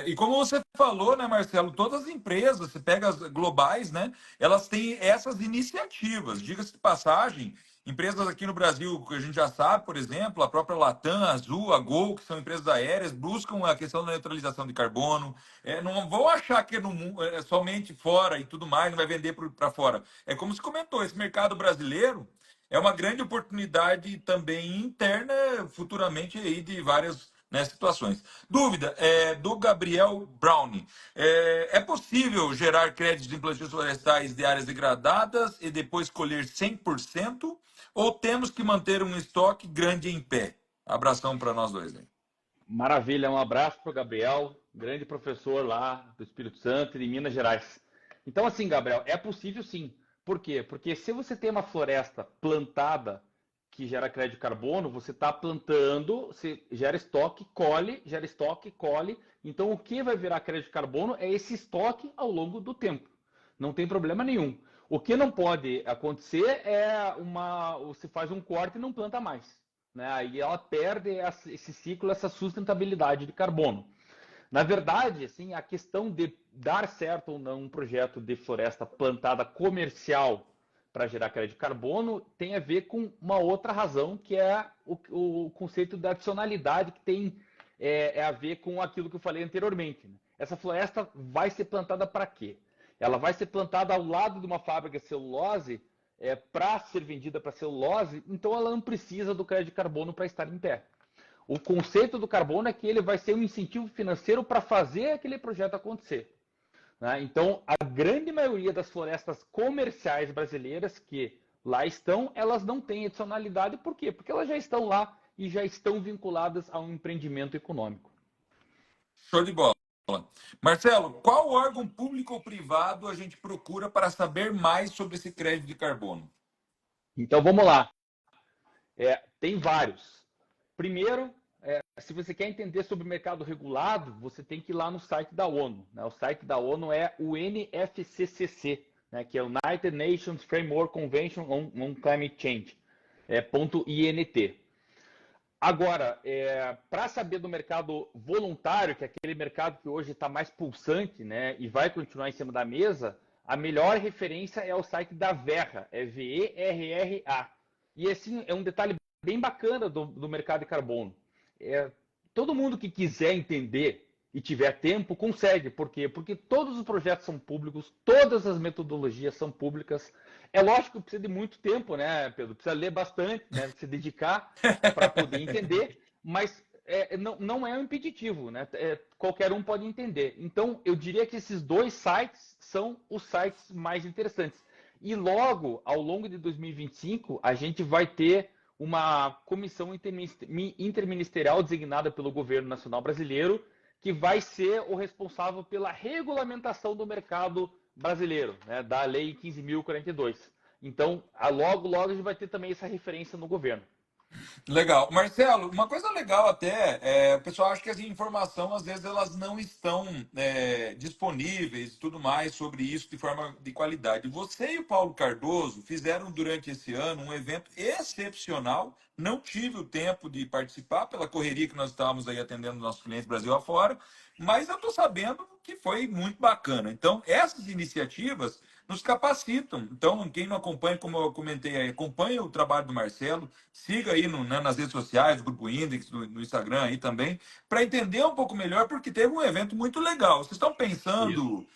E como você falou, né, Marcelo, todas as empresas, você pega as globais, né, elas têm essas iniciativas. Diga-se de passagem, empresas aqui no Brasil, que a gente já sabe, por exemplo, a própria Latam, a Azul, a Gol, que são empresas aéreas, buscam a questão da neutralização de carbono. Não vão achar que é somente fora e tudo mais, não vai vender para fora. É como se comentou, esse mercado brasileiro é uma grande oportunidade também interna, futuramente, aí, de várias, né, situações. Dúvida do Gabriel Browning. É possível gerar créditos de plantios florestais de áreas degradadas e depois colher 100%? Ou temos que manter um estoque grande em pé? Abração para nós dois. Aí. Maravilha, um abraço para o Gabriel, grande professor lá do Espírito Santo e de Minas Gerais. Então, assim, Gabriel, é possível sim. Por quê? Porque se você tem uma floresta plantada que gera crédito de carbono, você está plantando, você gera estoque, colhe, gera estoque, colhe. Então, o que vai virar crédito de carbono é esse estoque ao longo do tempo. Não tem problema nenhum. O que não pode acontecer você faz um corte e não planta mais. Né? Aí ela perde esse ciclo, essa sustentabilidade de carbono. Na verdade, assim, a questão de dar certo ou não um projeto de floresta plantada comercial para gerar crédito de carbono tem a ver com uma outra razão, que é o conceito da adicionalidade, que tem a ver com aquilo que eu falei anteriormente. Né? Essa floresta vai ser plantada para quê? Ela vai ser plantada ao lado de uma fábrica de celulose para ser vendida para celulose, então ela não precisa do crédito de carbono para estar em pé. O conceito do carbono é que ele vai ser um incentivo financeiro para fazer aquele projeto acontecer. Né? Então, a grande maioria das florestas comerciais brasileiras que lá estão, elas não têm adicionalidade. Por quê? Porque elas já estão lá e já estão vinculadas a um empreendimento econômico. Show de bola. Marcelo, qual órgão público ou privado a gente procura para saber mais sobre esse crédito de carbono? Então, vamos lá. Tem vários. Primeiro, se você quer entender sobre o mercado regulado, você tem que ir lá no site da ONU. Né? O site da ONU é o NFCCC, né? Que é o United Nations Framework Convention on Climate Change, .int. Agora, para saber do mercado voluntário, que é aquele mercado que hoje está mais pulsante, né, e vai continuar em cima da mesa, a melhor referência é o site da Verra, é VERRA. E assim, é um detalhe bem bacana do mercado de carbono. Todo mundo que quiser entender e tiver tempo, consegue. Por quê? Porque todos os projetos são públicos, todas as metodologias são públicas. É lógico que precisa de muito tempo, né, Pedro? Precisa ler bastante, né? Se dedicar para poder entender, mas não é um impeditivo, né? Qualquer um pode entender. Então, eu diria que esses dois sites são os sites mais interessantes. E logo, ao longo de 2025, a gente vai ter uma comissão interministerial designada pelo governo nacional brasileiro, que vai ser o responsável pela regulamentação do mercado brasileiro, né, da Lei 15.042. Então, logo, logo a gente vai ter também essa referência no governo. Legal. Marcelo, uma coisa legal até, o pessoal acha que as informações, às vezes, elas não estão disponíveis e tudo mais sobre isso de forma de qualidade. Você e o Paulo Cardoso fizeram durante esse ano um evento excepcional. Não tive o tempo de participar pela correria que nós estávamos aí atendendo nossos clientes Brasil afora, mas eu estou sabendo que foi muito bacana. Então, essas iniciativas nos capacitam. Então, quem não acompanha, como eu comentei aí, acompanha o trabalho do Marcelo, siga aí nas redes sociais, do Grupo Index, no Instagram aí também, para entender um pouco melhor, porque teve um evento muito legal. Vocês estão Isso. pensando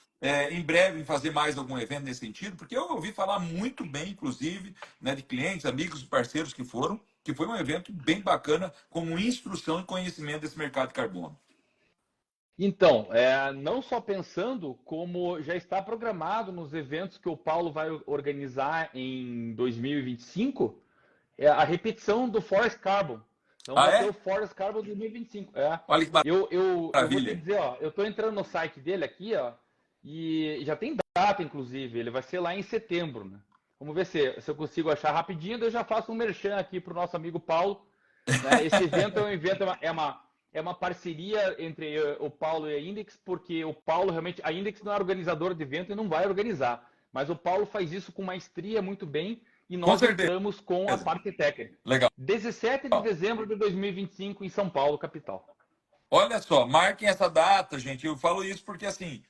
em breve em fazer mais algum evento nesse sentido? Porque eu ouvi falar muito bem, inclusive, né, de clientes, amigos e parceiros que foram, que foi um evento bem bacana, como instrução e conhecimento desse mercado de carbono. Então, não só pensando, como já está programado nos eventos que o Paulo vai organizar em 2025, a repetição do Forest Carbon. Então Ah, vai ter o é? Forest Carbon 2025. Olha que Eu vou te maravilha. dizer, ó, eu estou entrando no site dele aqui, ó, e já tem data, inclusive. Ele vai ser lá em setembro, né? Vamos ver se eu consigo achar rapidinho, daí eu já faço um merchan aqui para o nosso amigo Paulo. Né? Esse evento é uma parceria entre o Paulo e a Index, porque o Paulo realmente, a Index não é organizadora de evento e não vai organizar, mas o Paulo faz isso com maestria muito bem e Com nós certeza. entramos com a parte técnica. Legal. 17 de dezembro de 2025 em São Paulo, capital. Olha só, marquem essa data, gente. Eu falo isso porque, assim,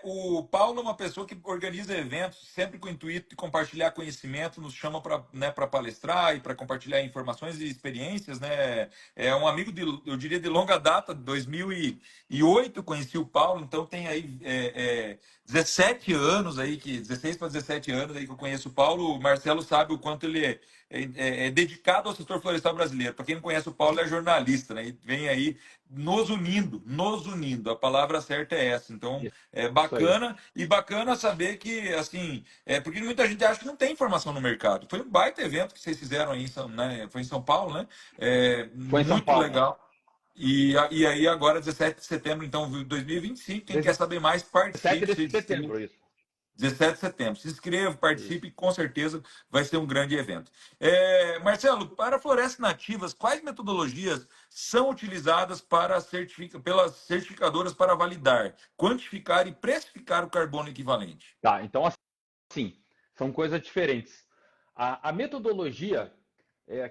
o Paulo é uma pessoa que organiza eventos sempre com o intuito de compartilhar conhecimento, nos chama para, né, para palestrar e para compartilhar informações e experiências, né? É um amigo, eu diria, de longa data, de 2008 conheci o Paulo, então tem aí 17 anos aí, 16 para 17 anos aí que eu conheço o Paulo. O Marcelo sabe o quanto ele é dedicado ao setor florestal brasileiro. Para quem não conhece o Paulo, é jornalista, né? E vem aí nos unindo, nos unindo. A palavra certa é essa. Então, é Isso aí. bacana e bacana saber que, assim, porque muita gente acha que não tem informação no mercado. Foi um baita evento que vocês fizeram aí, né? Foi em São Paulo, né? Foi em São Muito Paulo. legal. E aí agora, 17 de setembro, então, 2025, quem quer saber mais, 17 participe, de se inscreva. setembro, isso. 17 de setembro. Se inscreva, Isso. participe, com certeza vai ser um grande evento. Marcelo, para florestas nativas, quais metodologias são utilizadas pelas certificadoras para validar, quantificar e precificar o carbono equivalente? Tá, então assim, são coisas diferentes. A metodologia,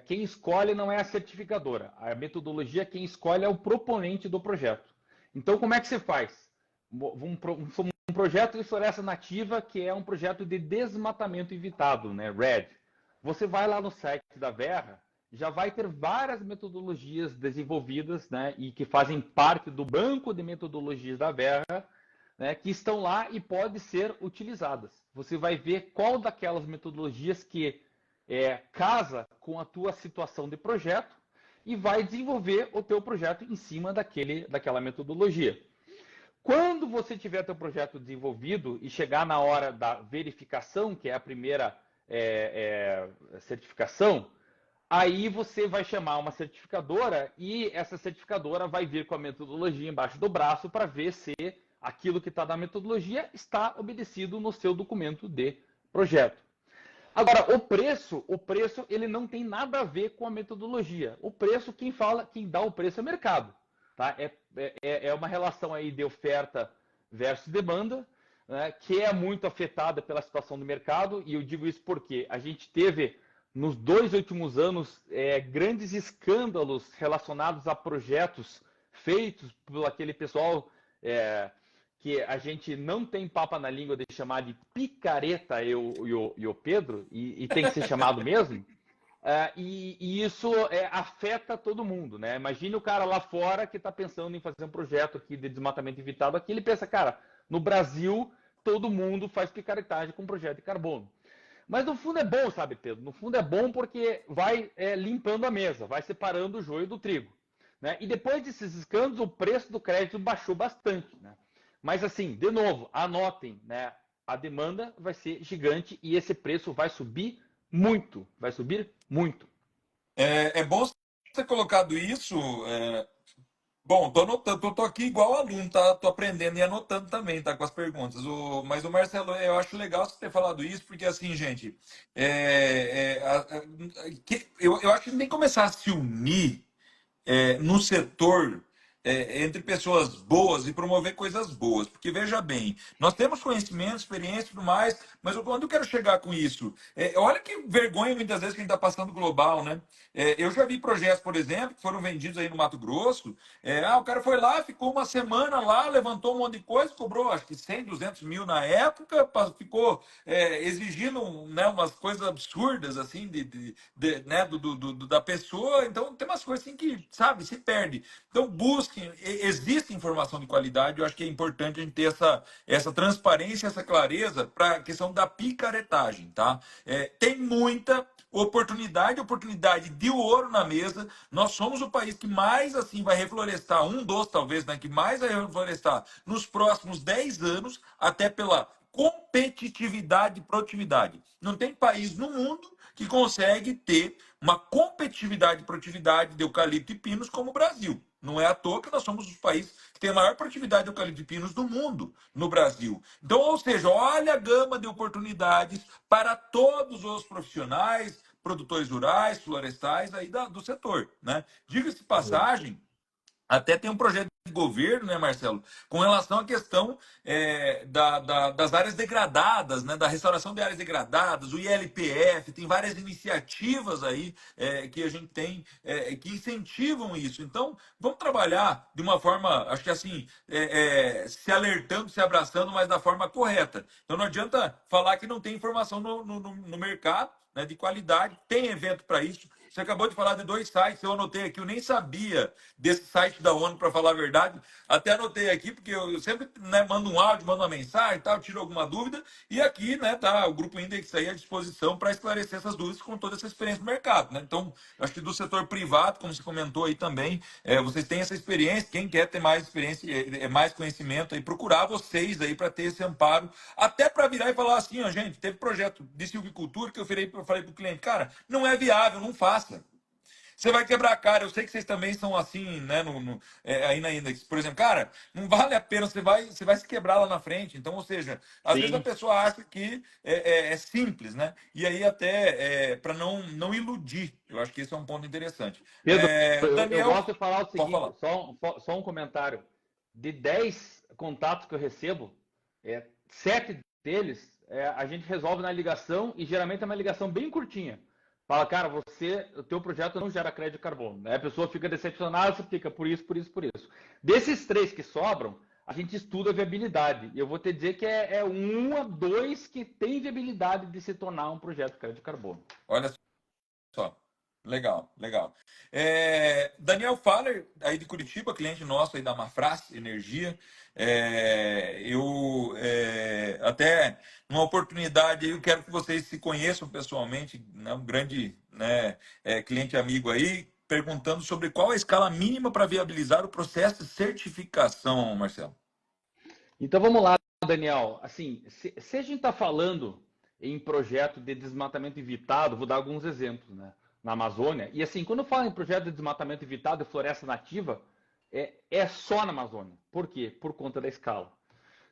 quem escolhe não é a certificadora. A metodologia, quem escolhe é o proponente do projeto. Então, como é que você faz? Um projeto de floresta nativa, que é um projeto de desmatamento evitado, né? RED. Você vai lá no site da Verra, já vai ter várias metodologias desenvolvidas, né? E que fazem parte do banco de metodologias da Verra, né, que estão lá e podem ser utilizadas. Você vai ver qual daquelas metodologias que casa com a tua situação de projeto e vai desenvolver o teu projeto em cima daquela metodologia. Quando você tiver teu projeto desenvolvido e chegar na hora da verificação, que é a primeira certificação, aí você vai chamar uma certificadora e essa certificadora vai vir com a metodologia embaixo do braço para ver se aquilo que está na metodologia está obedecido no seu documento de projeto. Agora, o preço ele não tem nada a ver com a metodologia. O preço, quem dá o preço é o mercado. Tá? É uma relação aí de oferta versus demanda, né, que é muito afetada pela situação do mercado, e eu digo isso porque a gente teve, nos 2 últimos anos, grandes escândalos relacionados a projetos feitos por aquele pessoal que a gente não tem papa na língua de chamar de picareta, eu e o Pedro, e tem que ser chamado mesmo, E isso afeta todo mundo, né? Imagine o cara lá fora que está pensando em fazer um projeto aqui de desmatamento evitado aqui, ele pensa, cara, no Brasil todo mundo faz picaretagem com projeto de carbono. Mas no fundo é bom, sabe, Pedro? No fundo é bom porque vai limpando a mesa, vai separando o joio do trigo. Né? E depois desses escândalos, o preço do crédito baixou bastante. Né? Mas assim, de novo, anotem, né? A demanda vai ser gigante e esse preço vai subir muito. Vai subir muito. É bom você ter colocado isso. Bom, tô anotando, tô aqui igual aluno, tá? Tô aprendendo e anotando também, tá? Com as perguntas. Mas o Marcelo, eu acho legal você ter falado isso, porque assim, gente, eu acho que tem que começar a se unir no setor entre pessoas boas e promover coisas boas. Porque veja bem, nós temos conhecimento, experiência e tudo mais, mas onde eu quero chegar com isso? Olha que vergonha muitas vezes que a gente está passando global, né? Eu já vi projetos, por exemplo, que foram vendidos aí no Mato Grosso. O cara foi lá, ficou uma semana lá, levantou um monte de coisa, cobrou acho que 100, 200 mil na época, ficou exigindo, né, umas coisas absurdas assim né, da pessoa. Então tem umas coisas assim que, sabe, se perde. Então busquem, existe informação de qualidade, eu acho que é importante a gente ter essa transparência, essa clareza para a questão da picaretagem, tá? Tem muita oportunidade de ouro na mesa. Nós somos o país que mais assim vai reflorestar, um dos talvez, né, que mais vai reflorestar nos próximos 10 anos, até pela competitividade e produtividade. Não tem país no mundo que consegue ter uma competitividade e produtividade de eucalipto e pinos como o Brasil. Não é à toa que nós somos os países que tem a maior produtividade de eucalipto e pinos do mundo, no Brasil. Então, ou seja, olha a gama de oportunidades para todos os profissionais, produtores rurais, florestais aí do setor, né? Diga-se de passagem, até tem um projeto de governo, né, Marcelo, com relação à questão das áreas degradadas, né, da restauração de áreas degradadas, o ILPF, tem várias iniciativas aí que a gente tem que incentivam isso. Então, vamos trabalhar de uma forma, acho que assim, se alertando, se abraçando, mas da forma correta. Então, não adianta falar que não tem informação no mercado, né, de qualidade, tem evento para isso. Você acabou de falar de 2 sites, eu anotei aqui, eu nem sabia desse site da ONU, para falar a verdade. Até anotei aqui, porque eu sempre, né, mando um áudio, mando uma mensagem, tal, tiro alguma dúvida. E aqui, né, tá o Grupo Index aí à disposição para esclarecer essas dúvidas com toda essa experiência no mercado, né? Então, acho que do setor privado, como você comentou aí também, vocês têm essa experiência. Quem quer ter mais experiência, mais conhecimento, aí, procurar vocês aí para ter esse amparo, até para virar e falar assim, ó, gente, teve projeto de silvicultura que eu falei para o cliente, cara, não é viável, não faça. Você vai quebrar a cara. Eu sei que vocês também são assim, né? Aí na Index. Por exemplo, cara, não vale a pena, você vai se quebrar lá na frente. Então, ou seja, às vezes a Sim. pessoa acha que é simples, né? E aí até para não iludir. Eu acho que esse é um ponto interessante. Pedro, eu Daniel, gosto de falar o pode seguinte, falar. só um comentário. De 10 contatos que eu recebo, 7 deles a gente resolve na ligação e geralmente é uma ligação bem curtinha. Fala, cara, o teu projeto não gera crédito de carbono. Né? A pessoa fica decepcionada, você fica por isso, por isso, por isso. Desses 3 que sobram, a gente estuda a viabilidade. E eu vou te dizer que é 1 a 2 que tem viabilidade de se tornar um projeto de crédito de carbono. Olha só. Legal, legal. Daniel Faller, aí de Curitiba, cliente nosso aí da Mafras Energia. Até numa oportunidade eu quero que vocês se conheçam pessoalmente, né, um grande, né, cliente amigo aí, perguntando sobre qual a escala mínima para viabilizar o processo de certificação, Marcelo. Então vamos lá, Daniel. Assim, se a gente está falando em projeto de desmatamento evitado, vou dar alguns exemplos, né? Na Amazônia. E assim, quando eu falo em projeto de desmatamento evitado e floresta nativa, é só na Amazônia. Por quê? Por conta da escala.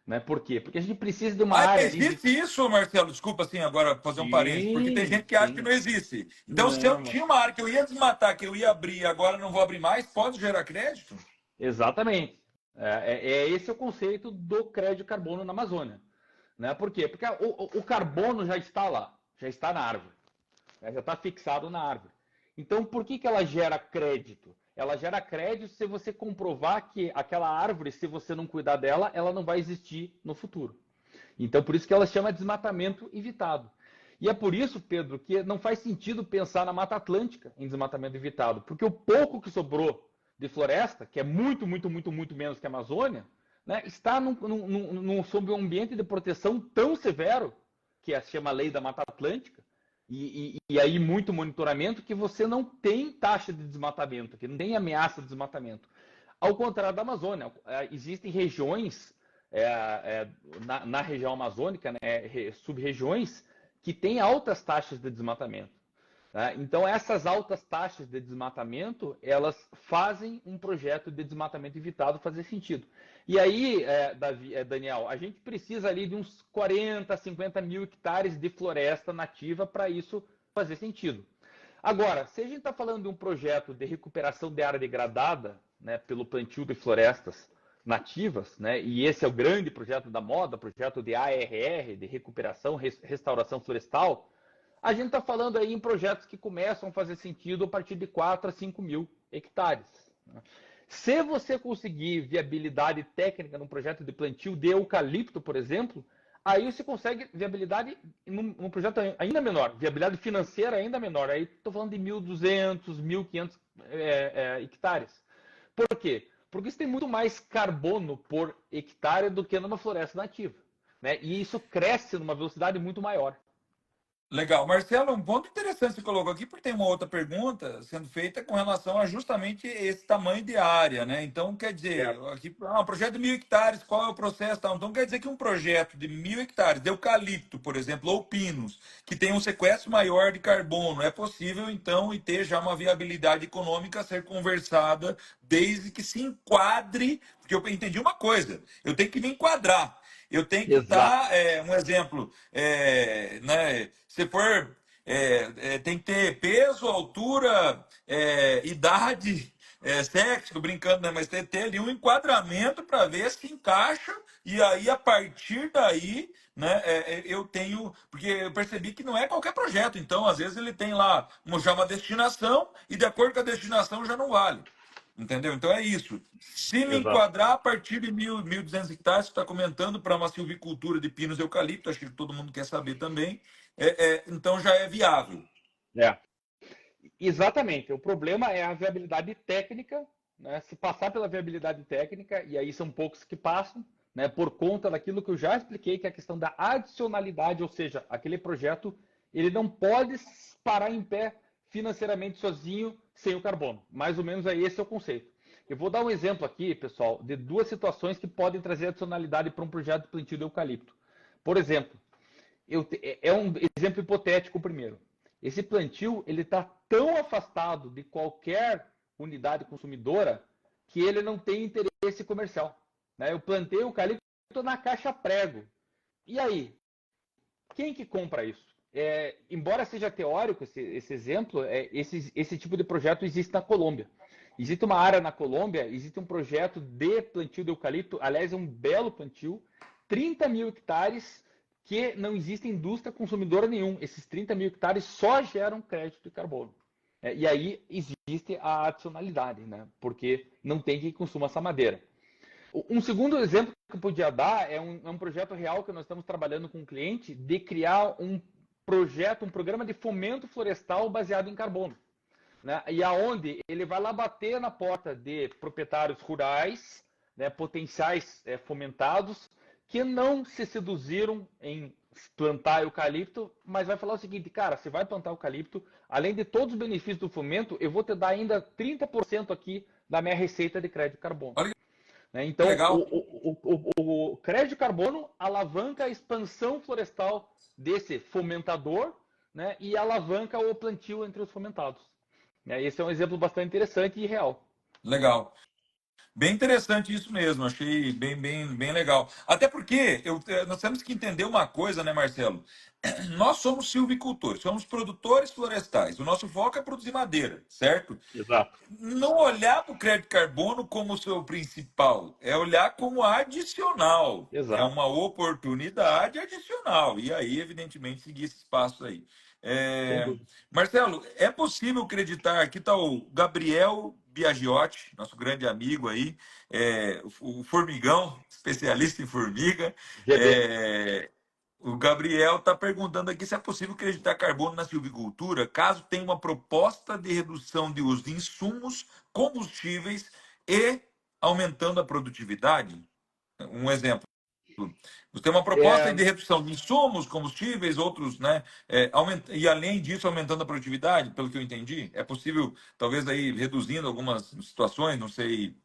Né? Por quê? Porque a gente precisa de uma Ah, área ali de. existe isso, Marcelo? Desculpa, assim, agora fazer um parênteses, porque tem Sim, gente que acha que sim. não existe. Então, se eu Não, tinha uma área que eu ia desmatar, que eu ia abrir e agora não vou abrir mais, pode gerar crédito? exatamente. Esse é o conceito do crédito de carbono na Amazônia. Né? Por quê? Porque o carbono já está lá, já está na árvore, né? Já está fixado na árvore. Então, por que ela gera crédito? Ela gera crédito se você comprovar que aquela árvore, se você não cuidar dela, ela não vai existir no futuro. Então, por isso que ela chama desmatamento evitado. E é por isso, Pedro, que não faz sentido pensar na Mata Atlântica em desmatamento evitado, porque o pouco que sobrou de floresta, que é muito, muito, muito, muito menos que a Amazônia, né, está sob um ambiente de proteção tão severo, que se chama Lei da Mata Atlântica, e aí muito monitoramento, que você não tem taxa de desmatamento, que não tem ameaça de desmatamento. Ao contrário da Amazônia, existem regiões na região amazônica, né, sub-regiões, que têm altas taxas de desmatamento. Né? Então, essas altas taxas de desmatamento, elas fazem um projeto de desmatamento evitado fazer sentido. E aí, Daniel, a gente precisa ali de uns 40, 50 mil hectares de floresta nativa para isso fazer sentido. Agora, se a gente está falando de um projeto de recuperação de área degradada, né, pelo plantio de florestas nativas, né, e esse é o grande projeto da moda, projeto de ARR, de recuperação, restauração florestal, a gente está falando aí em projetos que começam a fazer sentido a partir de 4 a 5 mil hectares. Se você conseguir viabilidade técnica num projeto de plantio de eucalipto, por exemplo, aí você consegue viabilidade num projeto ainda menor, viabilidade financeira ainda menor. Aí estou falando de 1.200, 1.500 hectares. Por quê? Porque você tem muito mais carbono por hectare do que numa floresta nativa. Né? E isso cresce numa velocidade muito maior. Legal. Marcelo, um ponto interessante que você colocou aqui, porque tem uma outra pergunta sendo feita com relação a justamente esse tamanho de área, né? Então, quer dizer, Certo. aqui, um projeto de 1.000 hectares, qual é o processo? Tal? Então, quer dizer que um projeto de 1.000 hectares, de eucalipto, por exemplo, ou pinos, que tem um sequestro maior de carbono, é possível, então, e ter já uma viabilidade econômica a ser conversada, desde que se enquadre, porque eu entendi uma coisa, eu tenho que me enquadrar. Eu tenho que Exato. estar, um exemplo, né, se for, tem que ter peso, altura, idade, sexo, tô brincando, né, mas tem que ter ali um enquadramento para ver se encaixa, e aí, a partir daí, né, eu tenho, porque eu percebi que não é qualquer projeto, então, às vezes, ele tem lá já uma destinação, e de acordo com a destinação já não vale. Entendeu? Então é isso. Se me Exato. enquadrar a partir de 1.200 hectares, você está comentando para uma silvicultura de pinos e eucalipto, acho que todo mundo quer saber também, então já é viável. É. Exatamente. O problema é a viabilidade técnica, né? Se passar pela viabilidade técnica, e aí são poucos que passam, né? Por conta daquilo que eu já expliquei, que é a questão da adicionalidade, ou seja, aquele projeto ele não pode parar em pé financeiramente sozinho sem o carbono. Mais ou menos aí esse é o conceito. Eu vou dar um exemplo aqui, pessoal, de duas situações que podem trazer adicionalidade para um projeto de plantio de eucalipto. Por exemplo, é um exemplo hipotético primeiro. Esse plantio ele está tão afastado de qualquer unidade consumidora que ele não tem interesse comercial. Né? Eu plantei o eucalipto na caixa prego. E aí? Quem que compra isso? Embora seja teórico esse exemplo, esse tipo de projeto existe na Colômbia. Existe uma área na Colômbia, existe um projeto de plantio de eucalipto, aliás, é um belo plantio, 30 mil hectares que não existe indústria consumidora nenhum. Esses 30 mil hectares só geram crédito de carbono. E aí existe a adicionalidade, né? Porque não tem quem consuma essa madeira. Um segundo exemplo que eu podia dar é um projeto real que nós estamos trabalhando com um cliente de criar um projeto, um programa de fomento florestal baseado em carbono. Né? E aonde ele vai lá bater na porta de proprietários rurais, né, potenciais fomentados, que não se seduziram em plantar eucalipto, mas vai falar o seguinte, cara, você vai plantar eucalipto, além de todos os benefícios do fomento, eu vou te dar ainda 30% aqui da minha receita de crédito de carbono. Olha Né? que Então, legal. o crédito de carbono alavanca a expansão florestal desse fomentador, né, e alavanca o plantio entre os fomentados. Esse é um exemplo bastante interessante e real. Legal. Bem interessante isso mesmo, achei bem, bem, bem legal. Até porque nós temos que entender uma coisa, né, Marcelo? Nós somos silvicultores, somos produtores florestais. O nosso foco é produzir madeira, certo? Exato. Não olhar para o crédito de carbono como seu principal, é olhar como adicional. É Exato. uma oportunidade adicional. E aí, evidentemente, seguir esse espaço aí. Sem É, dúvida. Marcelo, é possível acreditar, aqui está o Gabriel Biagiotti, nosso grande amigo aí, o Formigão, especialista em formiga. GB. É, O Gabriel está perguntando aqui se é possível acreditar carbono na silvicultura caso tenha uma proposta de redução de uso de insumos, combustíveis e aumentando a produtividade. Um exemplo. Você tem uma proposta aí É, de redução de insumos, combustíveis, outros, né? E além disso, aumentando a produtividade, pelo que eu entendi. É possível, talvez, aí reduzindo algumas situações, não sei.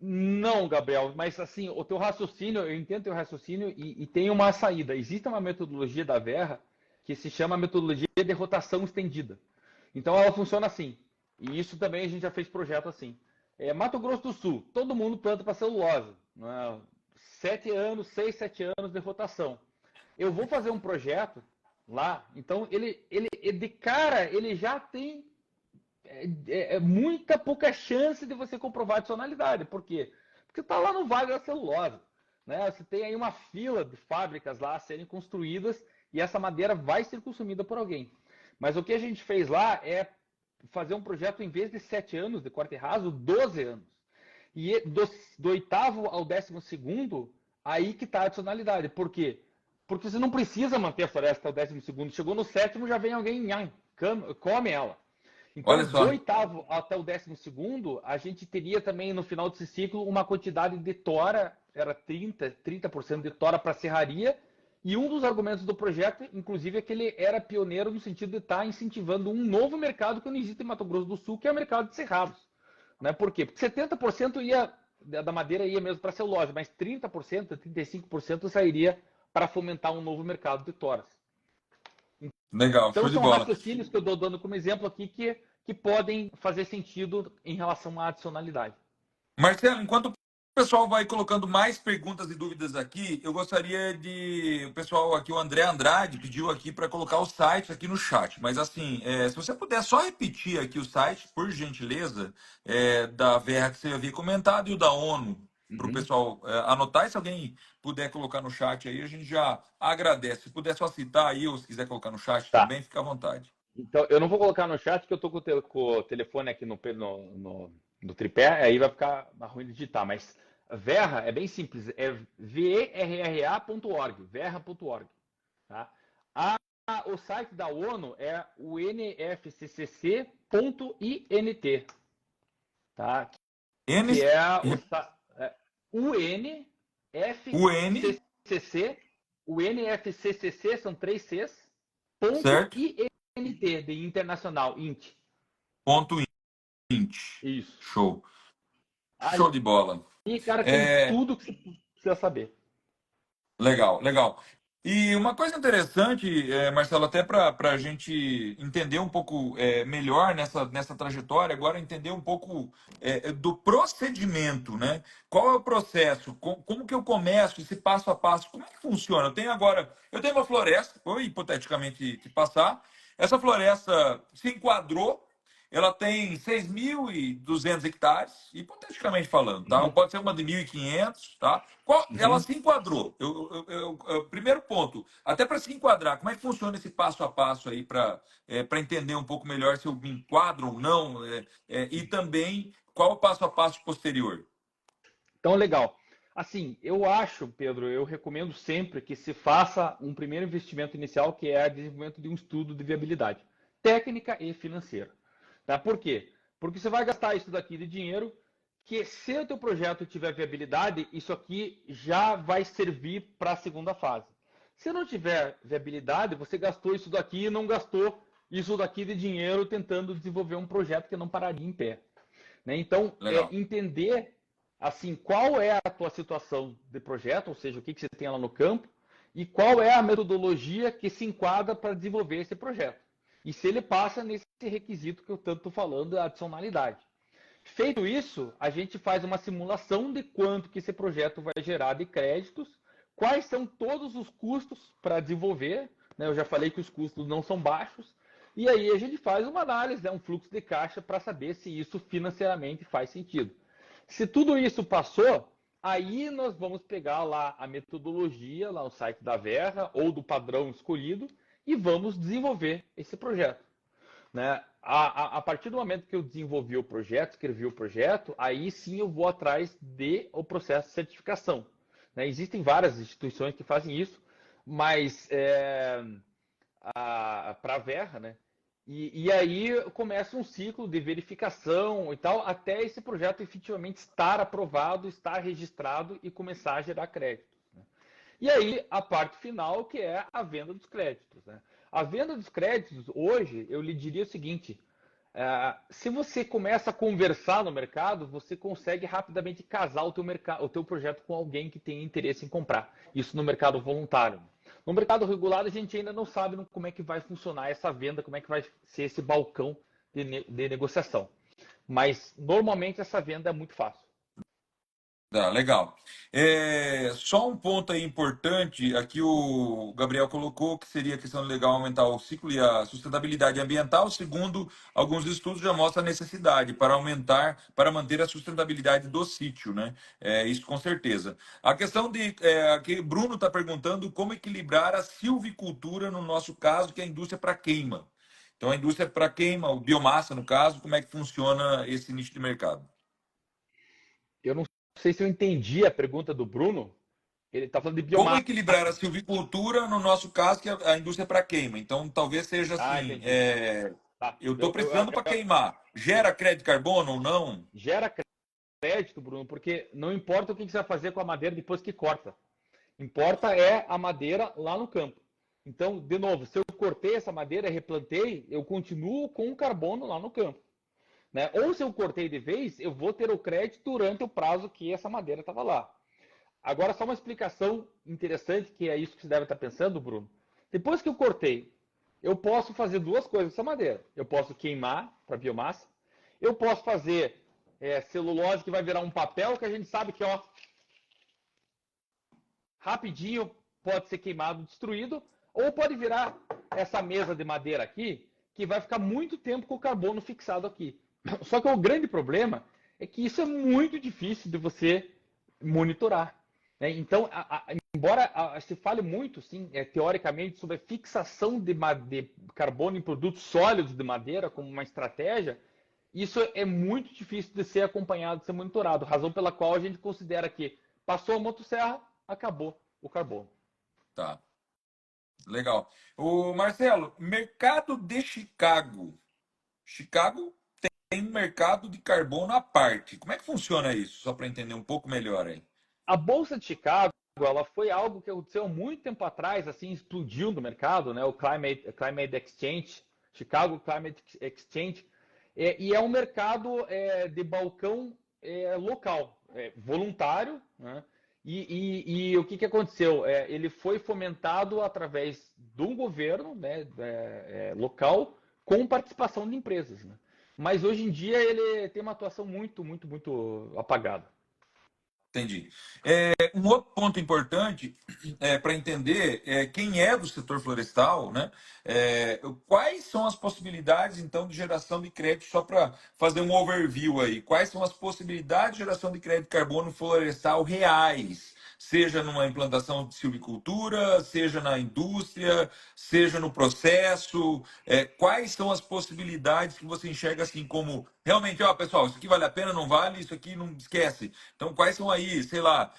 não, Gabriel, mas assim, o teu raciocínio, eu entendo teu raciocínio e tem uma saída. Existe uma metodologia da Verra que se chama metodologia de rotação estendida. Então ela funciona assim. E isso também a gente já fez projeto assim. Mato Grosso do Sul, todo mundo planta para celulose. Né? 7 anos, 6, 7 anos de rotação. Eu vou fazer um projeto lá, então ele de cara ele já tem muita pouca chance de você comprovar adicionalidade. Por quê? Porque está lá no Vale da Celulose. Né? Você tem aí uma fila de fábricas lá a serem construídas e essa madeira vai ser consumida por alguém. Mas o que a gente fez lá é fazer um projeto, em vez de 7 anos de corte raso, 12 anos. E do oitavo ao 12º, aí que está a adicionalidade. Por quê? Porque você não precisa manter a floresta até o 12º. Chegou no sétimo, já vem alguém, come ela. Olha Então, do só. oitavo até o 12º, a gente teria também no final desse ciclo uma quantidade de tora, era 30% de tora para serraria, e um dos argumentos do projeto, inclusive, é que ele era pioneiro no sentido de estar incentivando um novo mercado que não existe em Mato Grosso do Sul, que é o mercado de cerrados. Né? Por quê? Porque 70% da madeira ia mesmo para celulose, mas 30%, 35% sairia para fomentar um novo mercado de toras. Legal, Então, show de são bola. raciocínios que eu estou dando como exemplo aqui que podem fazer sentido em relação à adicionalidade. Marcelo, enquanto o pessoal vai colocando mais perguntas e dúvidas aqui, eu gostaria de. O pessoal aqui, o André Andrade, pediu aqui para colocar o site aqui no chat. Mas assim, se você puder só repetir aqui o site, por gentileza, da Verra que você havia comentado e o da ONU, para o Uhum. pessoal anotar. E se alguém puder colocar no chat aí, a gente já agradece. Se puder só citar aí, ou se quiser colocar no chat Tá. também, fica à vontade. Então, eu não vou colocar no chat, que eu estou com o telefone aqui no tripé, aí vai ficar ruim de digitar. Mas Verra é bem simples, é verra.org, verra.org. Tá? O site da ONU é o nfccc.int, tá? N, Que é UN, UNFCCC, o NFCCC são 3 Cs, ponto certo? INT, de internacional, INT. Ponto int. Isso. Show. Ali, Show de bola. cara, tem É, tudo que você precisa saber. legal, legal. E uma coisa interessante, Marcelo, até para a gente entender um pouco melhor nessa trajetória, agora entender um pouco do procedimento, né? Qual é o processo? Como que eu começo esse passo a passo? Como é que funciona? Eu tenho uma floresta, vou hipoteticamente te passar. Essa floresta se enquadrou. Ela tem 6.200 hectares, hipoteticamente falando, tá? Ou Uhum, pode ser uma de 1.500, tá? Ela uhum. se enquadrou. Primeiro ponto, até para se enquadrar, como é que funciona esse passo a passo aí para entender um pouco melhor se eu me enquadro ou não, e também qual o passo a passo posterior? Então, legal. Assim, eu acho, Pedro, eu recomendo sempre que se faça um primeiro investimento inicial, que é o desenvolvimento de um estudo de viabilidade técnica e financeira. Tá? Por quê? Porque você vai gastar isso daqui de dinheiro, que se o teu projeto tiver viabilidade, isso aqui já vai servir para a segunda fase. Se não tiver viabilidade, você gastou isso daqui e não gastou isso daqui de dinheiro tentando desenvolver um projeto que não pararia em pé. Né? Então, Legal. entender assim qual é a tua situação de projeto, ou seja, o que você tem lá no campo, e qual é a metodologia que se enquadra para desenvolver esse projeto. E se ele passa nesse requisito que eu tanto estou falando, a adicionalidade. Feito isso, a gente faz uma simulação de quanto que esse projeto vai gerar de créditos, quais são todos os custos para desenvolver, né? Eu já falei que os custos não são baixos, e aí a gente faz uma análise, um fluxo de caixa para saber se isso financeiramente faz sentido. Se tudo isso passou, aí nós vamos pegar lá a metodologia, lá no site da Verra ou do padrão escolhido e vamos desenvolver esse projeto. Né? A partir do momento que eu desenvolvi o projeto, escrevi o projeto, aí sim eu vou atrás do processo de certificação. Né? Existem várias instituições que fazem isso, mas para a Verra, né? E aí começa um ciclo de verificação e tal, até esse projeto efetivamente estar aprovado, estar registrado e começar a gerar créditos, né? E aí a parte final, que é a venda dos créditos, né? A venda dos créditos, hoje, eu lhe diria o seguinte: se você começa a conversar no mercado, você consegue rapidamente casar o teu projeto com alguém que tem interesse em comprar. Isso no mercado voluntário. No mercado regulado, a gente ainda não sabe como é que vai funcionar essa venda, como é que vai ser esse balcão de negociação. Mas, normalmente, essa venda é muito fácil. Legal. Só um ponto aí importante, aqui o Gabriel colocou que seria a questão legal aumentar o ciclo e a sustentabilidade ambiental. Segundo, alguns estudos já mostram a necessidade para aumentar, para manter a sustentabilidade do sítio, né? Isso com certeza. A questão aqui Bruno está perguntando como equilibrar a silvicultura no nosso caso, que é a indústria para queima. Então, a indústria para queima, o biomassa no caso, como é que funciona esse nicho de mercado? Eu não sei se eu entendi a pergunta do Bruno. Ele está falando de Como biomassa. equilibrar a silvicultura, no nosso caso, que é a indústria para queima? Então, talvez seja Ah, assim: entendi. Tá. eu estou precisando para queimar. Gera crédito de carbono ou não? Gera crédito, Bruno, porque não importa o que você vai fazer com a madeira depois que corta. Importa é a madeira lá no campo. Então, de novo, se eu cortei essa madeira e replantei, eu continuo com o carbono lá no campo, né? Ou se eu cortei de vez, eu vou ter o crédito durante o prazo que essa madeira estava lá. Agora, só uma explicação interessante, que é isso que você deve estar pensando, Bruno. Depois que eu cortei, eu posso fazer duas coisas com essa madeira. Eu posso queimar para biomassa. Eu posso fazer celulose, que vai virar um papel, que a gente sabe que, ó, rapidinho pode ser queimado, destruído, ou pode virar essa mesa de madeira aqui, que vai ficar muito tempo com o carbono fixado aqui. Só que o grande problema é que isso é muito difícil de você monitorar, né? Então, embora se fale muito, sim, teoricamente, sobre a fixação de carbono em produtos sólidos de madeira como uma estratégia, isso é muito difícil de ser acompanhado, de ser monitorado, razão pela qual a gente considera que passou a motosserra, acabou o carbono. Tá, legal. O Marcelo, mercado de Chicago. Chicago tem mercado de carbono à parte. Como é que funciona isso? Só para entender um pouco melhor aí. A Bolsa de Chicago, ela foi algo que aconteceu há muito tempo atrás, assim, explodiu no mercado, né? O Climate Exchange, Chicago Climate Exchange, e é um mercado de balcão local, voluntário, né? E o que aconteceu? Ele foi fomentado através de um governo, né, local, com participação de empresas, né? Mas hoje em dia ele tem uma atuação muito, muito, muito apagada. Entendi. Um outro ponto importante para entender quem é do setor florestal, né? Quais são as possibilidades, então, de geração de crédito, só para fazer um overview aí, quais são as possibilidades de geração de crédito de carbono florestal reais, seja numa implantação de silvicultura, seja na indústria, seja no processo, quais são as possibilidades que você enxerga assim como realmente, ó, pessoal, isso aqui vale a pena, não vale, isso aqui não esquece. Então, quais são aí, sei lá,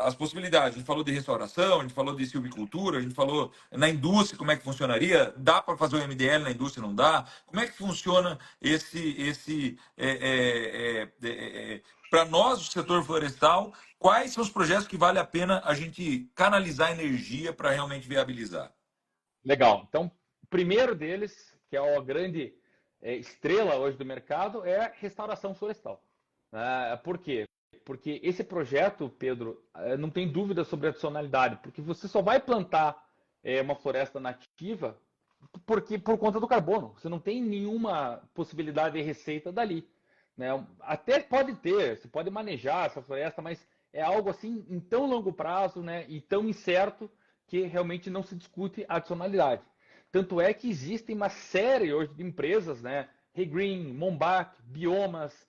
as possibilidades? A gente falou de restauração, a gente falou de silvicultura, a gente falou na indústria, como é que funcionaria? Dá para fazer o MDL na indústria, não dá? Como é que funciona para nós, do setor florestal, quais são os projetos que vale a pena a gente canalizar energia para realmente viabilizar? Legal. Então, o primeiro deles, que é a grande estrela hoje do mercado, é restauração florestal. Por quê? Porque esse projeto, Pedro, não tem dúvida sobre a adicionalidade, porque você só vai plantar uma floresta nativa por conta do carbono. Você não tem nenhuma possibilidade de receita dali, né? Até pode ter, você pode manejar essa floresta, mas é algo assim em tão longo prazo, né, e tão incerto que realmente não se discute a adicionalidade. Tanto é que existem uma série hoje de empresas, né, Regreen, Mombach, Biomas,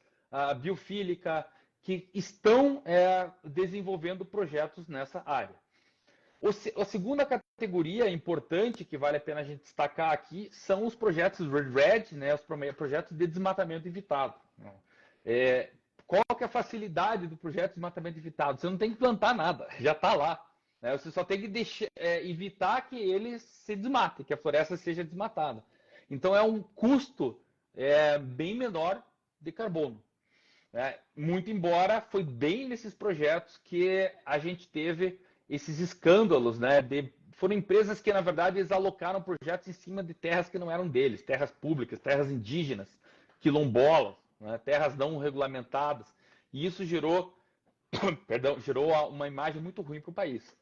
Biofílica, que estão desenvolvendo projetos nessa área. A segunda categoria importante que vale a pena a gente destacar aqui são os projetos RED, né, os projetos de desmatamento evitado. Qual que é a facilidade do projeto de desmatamento evitado? Você não tem que plantar nada, já está lá. né? Você só tem que evitar que ele se desmate, que a floresta seja desmatada. Então é um custo bem menor de carbono. Né? Muito embora foi bem nesses projetos que a gente teve esses escândalos, né? Foram empresas que, na verdade, eles alocaram projetos em cima de terras que não eram deles, terras públicas, terras indígenas, quilombolas, né? Terras não regulamentadas. E isso gerou, gerou uma imagem muito ruim para o país.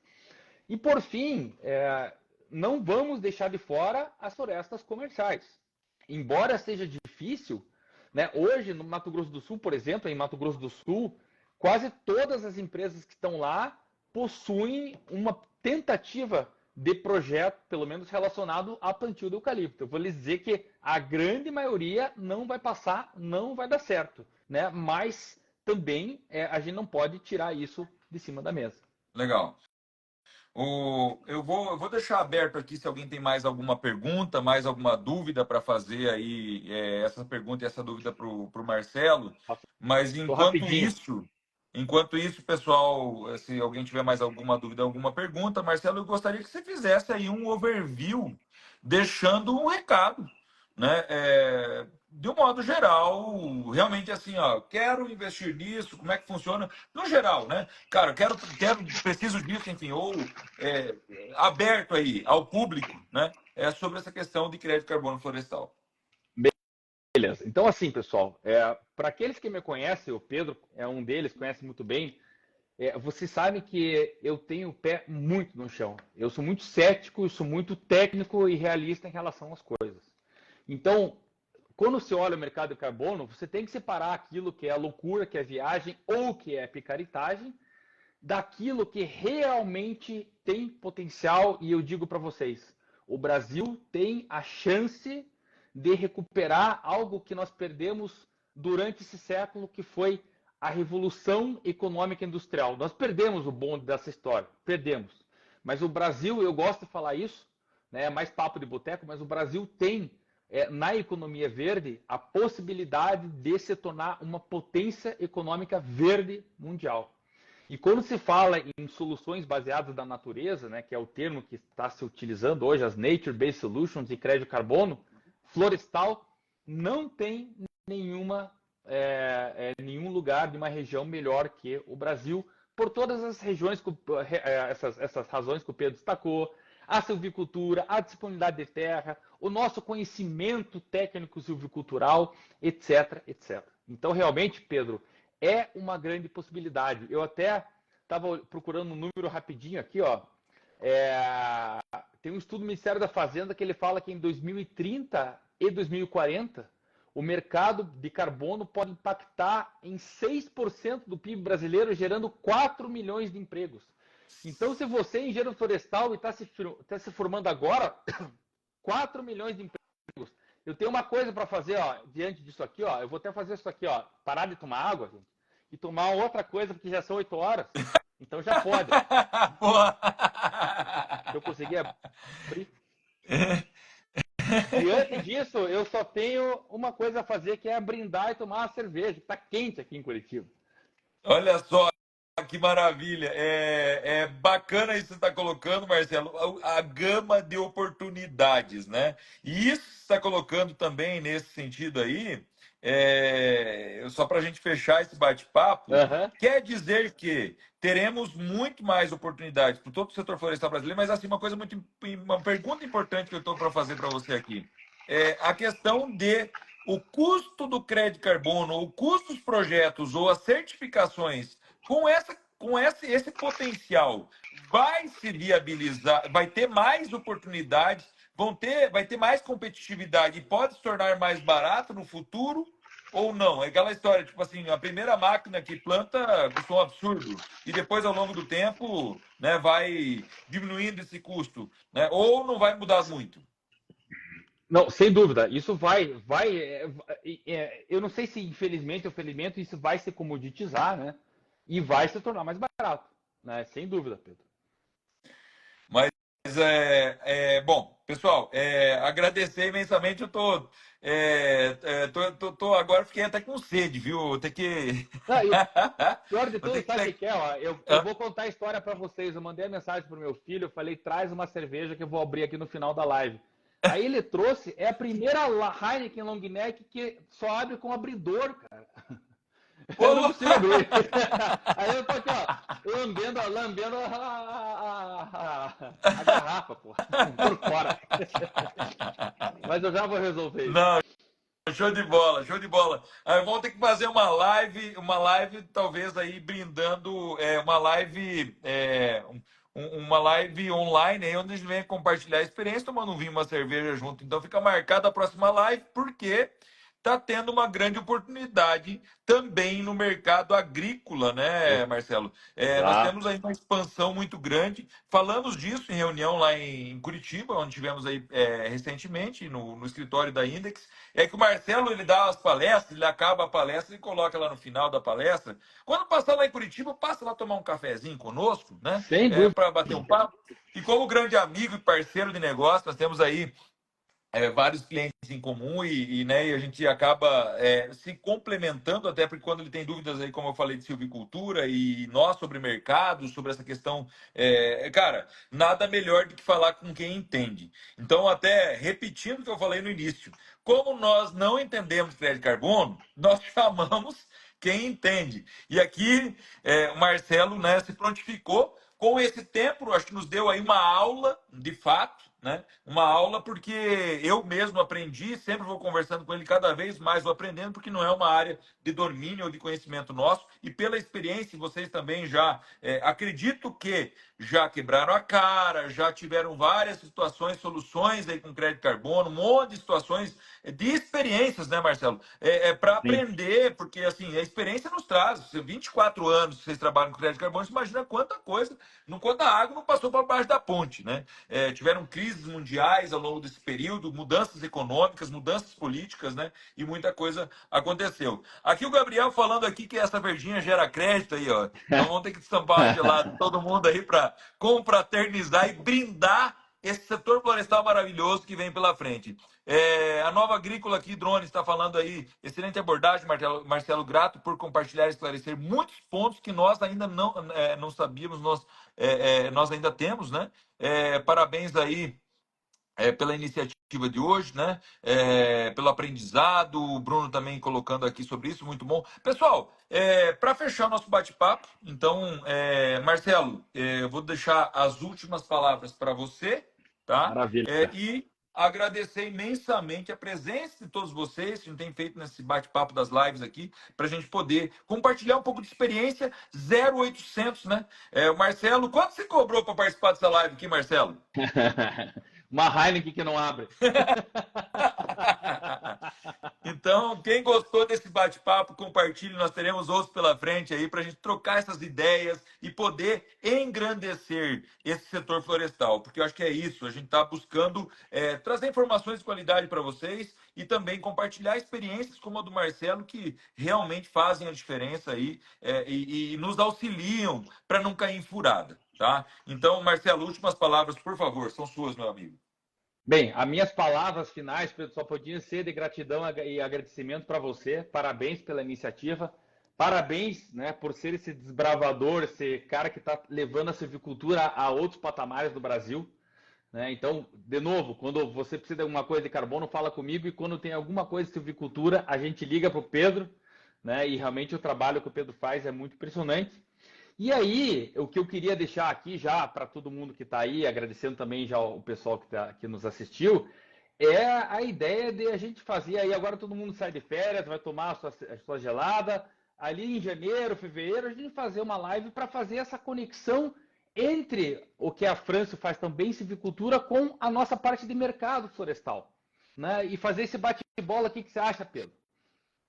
E, por fim, não vamos deixar de fora as florestas comerciais. Embora seja difícil, né, hoje no Mato Grosso do Sul, por exemplo, em Mato Grosso do Sul, quase todas as empresas que estão lá possuem uma tentativa de projeto, pelo menos relacionado a plantio de eucalipto. Eu vou lhes dizer que a grande maioria não vai passar, não vai dar certo, né? Mas também a gente não pode tirar isso de cima da mesa. Legal. Eu vou deixar aberto aqui se alguém tem mais alguma pergunta, mais alguma dúvida para fazer aí essa pergunta e essa dúvida para o Marcelo. Mas enquanto isso, pessoal, se alguém tiver mais alguma dúvida, alguma pergunta, Marcelo, eu gostaria que você fizesse aí um overview, deixando um recado, né? De um modo geral, realmente assim, ó, quero investir nisso, como é que funciona? No geral, né? Cara, preciso disso, enfim, ou aberto aí ao público, né? Sobre essa questão de crédito de carbono florestal. Beleza. Então, assim, pessoal, para aqueles que me conhecem, o Pedro é um deles, conhece muito bem, vocês sabem que eu tenho o pé muito no chão. Eu sou muito cético, eu sou muito técnico e realista em relação às coisas. Então, quando você olha o mercado de carbono, você tem que separar aquilo que é a loucura, que é viagem, ou que é picaretagem, daquilo que realmente tem potencial. E eu digo para vocês, o Brasil tem a chance de recuperar algo que nós perdemos durante esse século, que foi a Revolução Econômica Industrial. Nós perdemos o bonde dessa história, perdemos. Mas o Brasil, eu gosto de falar isso, né, é mais papo de boteco, mas o Brasil tem na economia verde a possibilidade de se tornar uma potência econômica verde mundial. E quando se fala em soluções baseadas na natureza, né, que é o termo que está se utilizando hoje, as Nature-Based Solutions e crédito carbono, florestal não tem nenhum lugar de uma região melhor que o Brasil, por todas as regiões, essas razões que o Pedro destacou, a silvicultura, a disponibilidade de terra, o nosso conhecimento técnico silvicultural, etc, etc. Então, realmente, Pedro, é uma grande possibilidade. Eu até estava procurando um número rapidinho aqui, ó. Tem um estudo do Ministério da Fazenda que ele fala que em 2030 e 2040 o mercado de carbono pode impactar em 6% do PIB brasileiro, gerando 4 milhões de empregos. Então, se você é engenheiro florestal e está se formando agora, 4 milhões de empregos. Eu tenho uma coisa para fazer, ó, diante disso aqui, ó. Eu vou até fazer isso aqui, ó. Parar de tomar água, gente, e tomar outra coisa, porque já são 8 horas. Então já pode. Se eu conseguir abrir. Diante disso, eu só tenho uma coisa a fazer, que é brindar e tomar uma cerveja, que está quente aqui em Curitiba. Olha só, que maravilha. É bacana isso que você está colocando, Marcelo, a gama de oportunidades, né? E isso que você está colocando também nesse sentido aí, só para a gente fechar esse bate-papo, quer dizer que teremos muito mais oportunidades para todo o setor florestal brasileiro, mas assim, uma pergunta importante que eu estou para fazer para você aqui. A questão de o custo do crédito carbono, o custo dos projetos ou as certificações com esse potencial vai se viabilizar, vai ter mais oportunidades, vai ter mais competitividade e pode se tornar mais barato no futuro ou não? É aquela história, tipo assim, a primeira máquina que planta custou um absurdo e depois, ao longo do tempo, né, vai diminuindo esse custo, né? Ou não vai mudar muito? Não, sem dúvida. Isso eu não sei se infelizmente ou felizmente isso vai se comoditizar, né? E vai se tornar mais barato, né? Sem dúvida, Pedro. Mas Mas, bom, pessoal, agradecer imensamente. Eu agora fiquei até com sede, viu? Vou ter que. Não, e o pior de Vou tudo, ter sabe o que. que é? Ó, eu vou contar a história para vocês. Eu mandei a mensagem pro meu filho, eu falei, traz uma cerveja que eu vou abrir aqui no final da live. Aí ele trouxe, é a primeira Heineken Long Neck que só abre com abridor, cara. Eu não Ô, consigo abrir. Aí eu tô aqui, ó, lambendo a garrafa, pô, por fora. Mas eu já vou resolver isso. Não, show de bola, show de bola. Aí vamos ter que fazer uma live talvez aí brindando, uma live online aí onde a gente vem compartilhar a experiência, tomando um vinho, uma cerveja junto. Então fica marcada a próxima live, porque está tendo uma grande oportunidade também no mercado agrícola, né, Marcelo? Nós Exato. temos aí uma expansão muito grande. Falamos disso em reunião lá em Curitiba, onde tivemos aí recentemente no escritório da Index. É que o Marcelo ele dá as palestras, ele acaba a palestra e coloca lá no final da palestra. Quando passar lá em Curitiba, passa lá tomar um cafezinho conosco, né? Sem dúvida. Para bater um papo. E como grande amigo e parceiro de negócio, nós temos aí vários clientes em comum e a gente acaba se complementando, até porque quando ele tem dúvidas aí, como eu falei, de silvicultura e nós sobre mercado, sobre essa questão, cara, nada melhor do que falar com quem entende. Então, até repetindo o que eu falei no início, como nós não entendemos crédito de carbono, nós chamamos quem entende. E aqui o Marcelo, né, se prontificou com esse tempo, acho que nos deu aí uma aula, de fato, né? Uma aula porque eu mesmo aprendi, sempre vou conversando com ele, cada vez mais vou aprendendo, porque não é uma área de domínio ou de conhecimento nosso, e pela experiência, vocês também já, acredito que já quebraram a cara, já tiveram várias situações, soluções aí com crédito carbono, um monte de situações de experiências, né, Marcelo? Para Sim. aprender, porque assim, a experiência nos traz. 24 anos que vocês trabalham com crédito carbono, você imagina quanta coisa, quanta água não passou por baixo da ponte, né? Tiveram crises mundiais ao longo desse período, mudanças econômicas, mudanças políticas, né? E muita coisa aconteceu. Aqui o Gabriel falando aqui que essa verdinha gera crédito aí, ó. Então vamos ter que estampar uma gelada todo mundo aí para confraternizar e brindar esse setor florestal maravilhoso que vem pela frente. A Nova Agrícola aqui, Drone, está falando aí. Excelente abordagem, Marcelo. Grato por compartilhar e esclarecer muitos pontos que nós ainda não sabíamos, nós ainda temos, né? Parabéns aí pela iniciativa de hoje, né? Pelo aprendizado, o Bruno também colocando aqui sobre isso, muito bom. Pessoal, para fechar o nosso bate-papo, então, Marcelo, eu vou deixar as últimas palavras para você, tá? Maravilha. E agradecer imensamente a presença de todos vocês que a gente tem feito nesse bate-papo das lives aqui, para a gente poder compartilhar um pouco de experiência 0800, né? O Marcelo, quanto você cobrou para participar dessa live aqui, Marcelo? Uma Heineken que não abre. Então, quem gostou desse bate-papo, compartilhe. Nós teremos outros pela frente aí para a gente trocar essas ideias e poder engrandecer esse setor florestal, porque eu acho que é isso. A gente está buscando trazer informações de qualidade para vocês e também compartilhar experiências como a do Marcelo, que realmente fazem a diferença aí e nos auxiliam para não cair em furada. Tá? Então, Marcelo, últimas palavras, por favor, são suas, meu amigo. Bem, as minhas palavras finais, Pedro, só podiam ser de gratidão e agradecimento para você. Parabéns pela iniciativa. Parabéns, né, por ser esse desbravador, esse cara que está levando a silvicultura a outros patamares do Brasil. Né? Então, de novo, quando você precisa de alguma coisa de carbono, fala comigo. E quando tem alguma coisa de silvicultura, a gente liga para o Pedro. Né? E realmente o trabalho que o Pedro faz é muito impressionante. E aí, o que eu queria deixar aqui já para todo mundo que está aí, agradecendo também já o pessoal que nos assistiu, é a ideia de a gente fazer aí, agora todo mundo sai de férias, vai tomar a sua gelada, ali em janeiro, fevereiro, a gente fazer uma live para fazer essa conexão entre o que a França faz também, silvicultura, com a nossa parte de mercado florestal. Né? E fazer esse bate-bola, o que você acha, Pedro?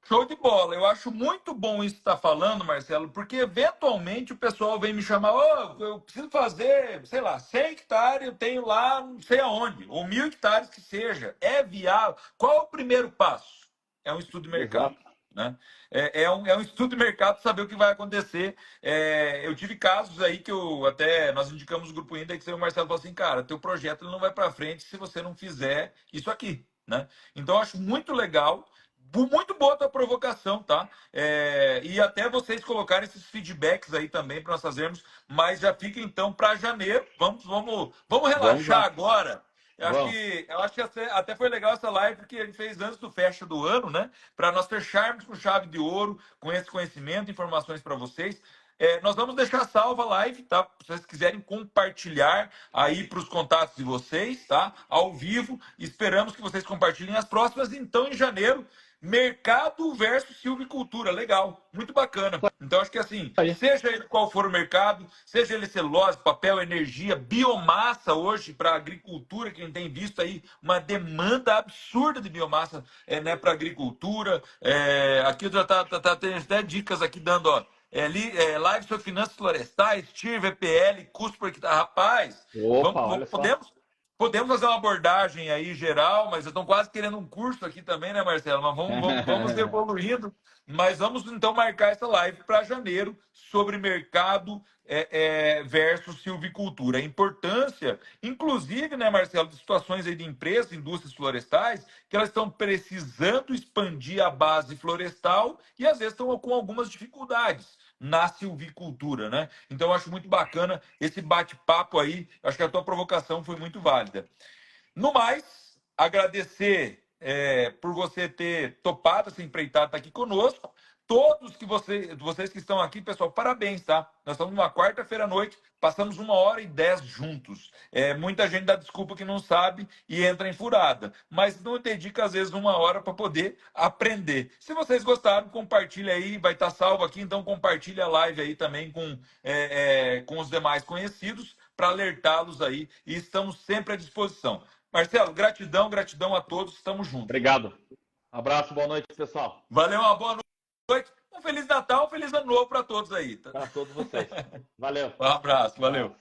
Show de bola. Eu acho muito bom isso que está falando, Marcelo, porque eventualmente o pessoal vem me chamar, eu preciso fazer, sei lá, 100 hectares, eu tenho lá não sei aonde, ou 1.000 hectares que seja. É viável. Qual é o primeiro passo? É um estudo de mercado. Exato. né? É um estudo de mercado saber o que vai acontecer. Eu tive casos aí que nós indicamos o Grupo Index e o Marcelo falou assim, cara, teu projeto ele não vai para frente se você não fizer isso aqui, né? Então, eu acho muito legal. Muito boa a tua provocação, tá? E até vocês colocarem esses feedbacks aí também para nós fazermos, mas já fica então para janeiro. Vamos Vamos relaxar lá. agora. Vamos. Eu acho que até foi legal essa live que a gente fez antes do fecha do ano, né? Para nós fecharmos com chave de ouro, com esse conhecimento, informações para vocês. Nós vamos deixar salva a live, tá? Se vocês quiserem compartilhar aí para os contatos de vocês, tá? Ao vivo. Esperamos que vocês compartilhem as próximas. Então, em janeiro, mercado versus silvicultura. Legal, muito bacana. Então, acho que assim, Aí. seja ele qual for o mercado, seja ele celulose, papel, energia, biomassa hoje para agricultura, que a gente tem visto aí uma demanda absurda de biomassa né, para agricultura. Aqui já tem até dicas aqui dando, ó. Live sobre finanças florestais, TIR, VPL, custo por hectare. Rapaz, Opa, olha só. podemos fazer uma abordagem aí geral, mas eu estou quase querendo um curso aqui também, né, Marcelo? Mas vamos evoluindo. Mas vamos então marcar essa live para janeiro sobre mercado versus silvicultura. A importância, inclusive, né, Marcelo, de situações aí de empresas, indústrias florestais, que elas estão precisando expandir a base florestal e às vezes estão com algumas dificuldades na silvicultura, né? Então eu acho muito bacana esse bate-papo aí. Acho que a tua provocação foi muito válida. No mais, agradecer por você ter topado essa empreitada estar aqui conosco. Todos vocês que estão aqui, pessoal, parabéns, tá? Nós estamos numa quarta-feira à noite, passamos 1h10 juntos. Muita gente dá desculpa que não sabe e entra em furada, mas não dedica às vezes 1 hora para poder aprender. Se vocês gostaram, compartilha aí, vai estar salvo aqui, então compartilha a live aí também com os demais conhecidos para alertá-los aí e estamos sempre à disposição. Marcelo, gratidão a todos, estamos juntos. Obrigado. Abraço, boa noite, pessoal. Valeu, uma boa noite. Um Feliz Natal, um Feliz Ano Novo para todos aí. Para todos vocês. Valeu. Um abraço, valeu.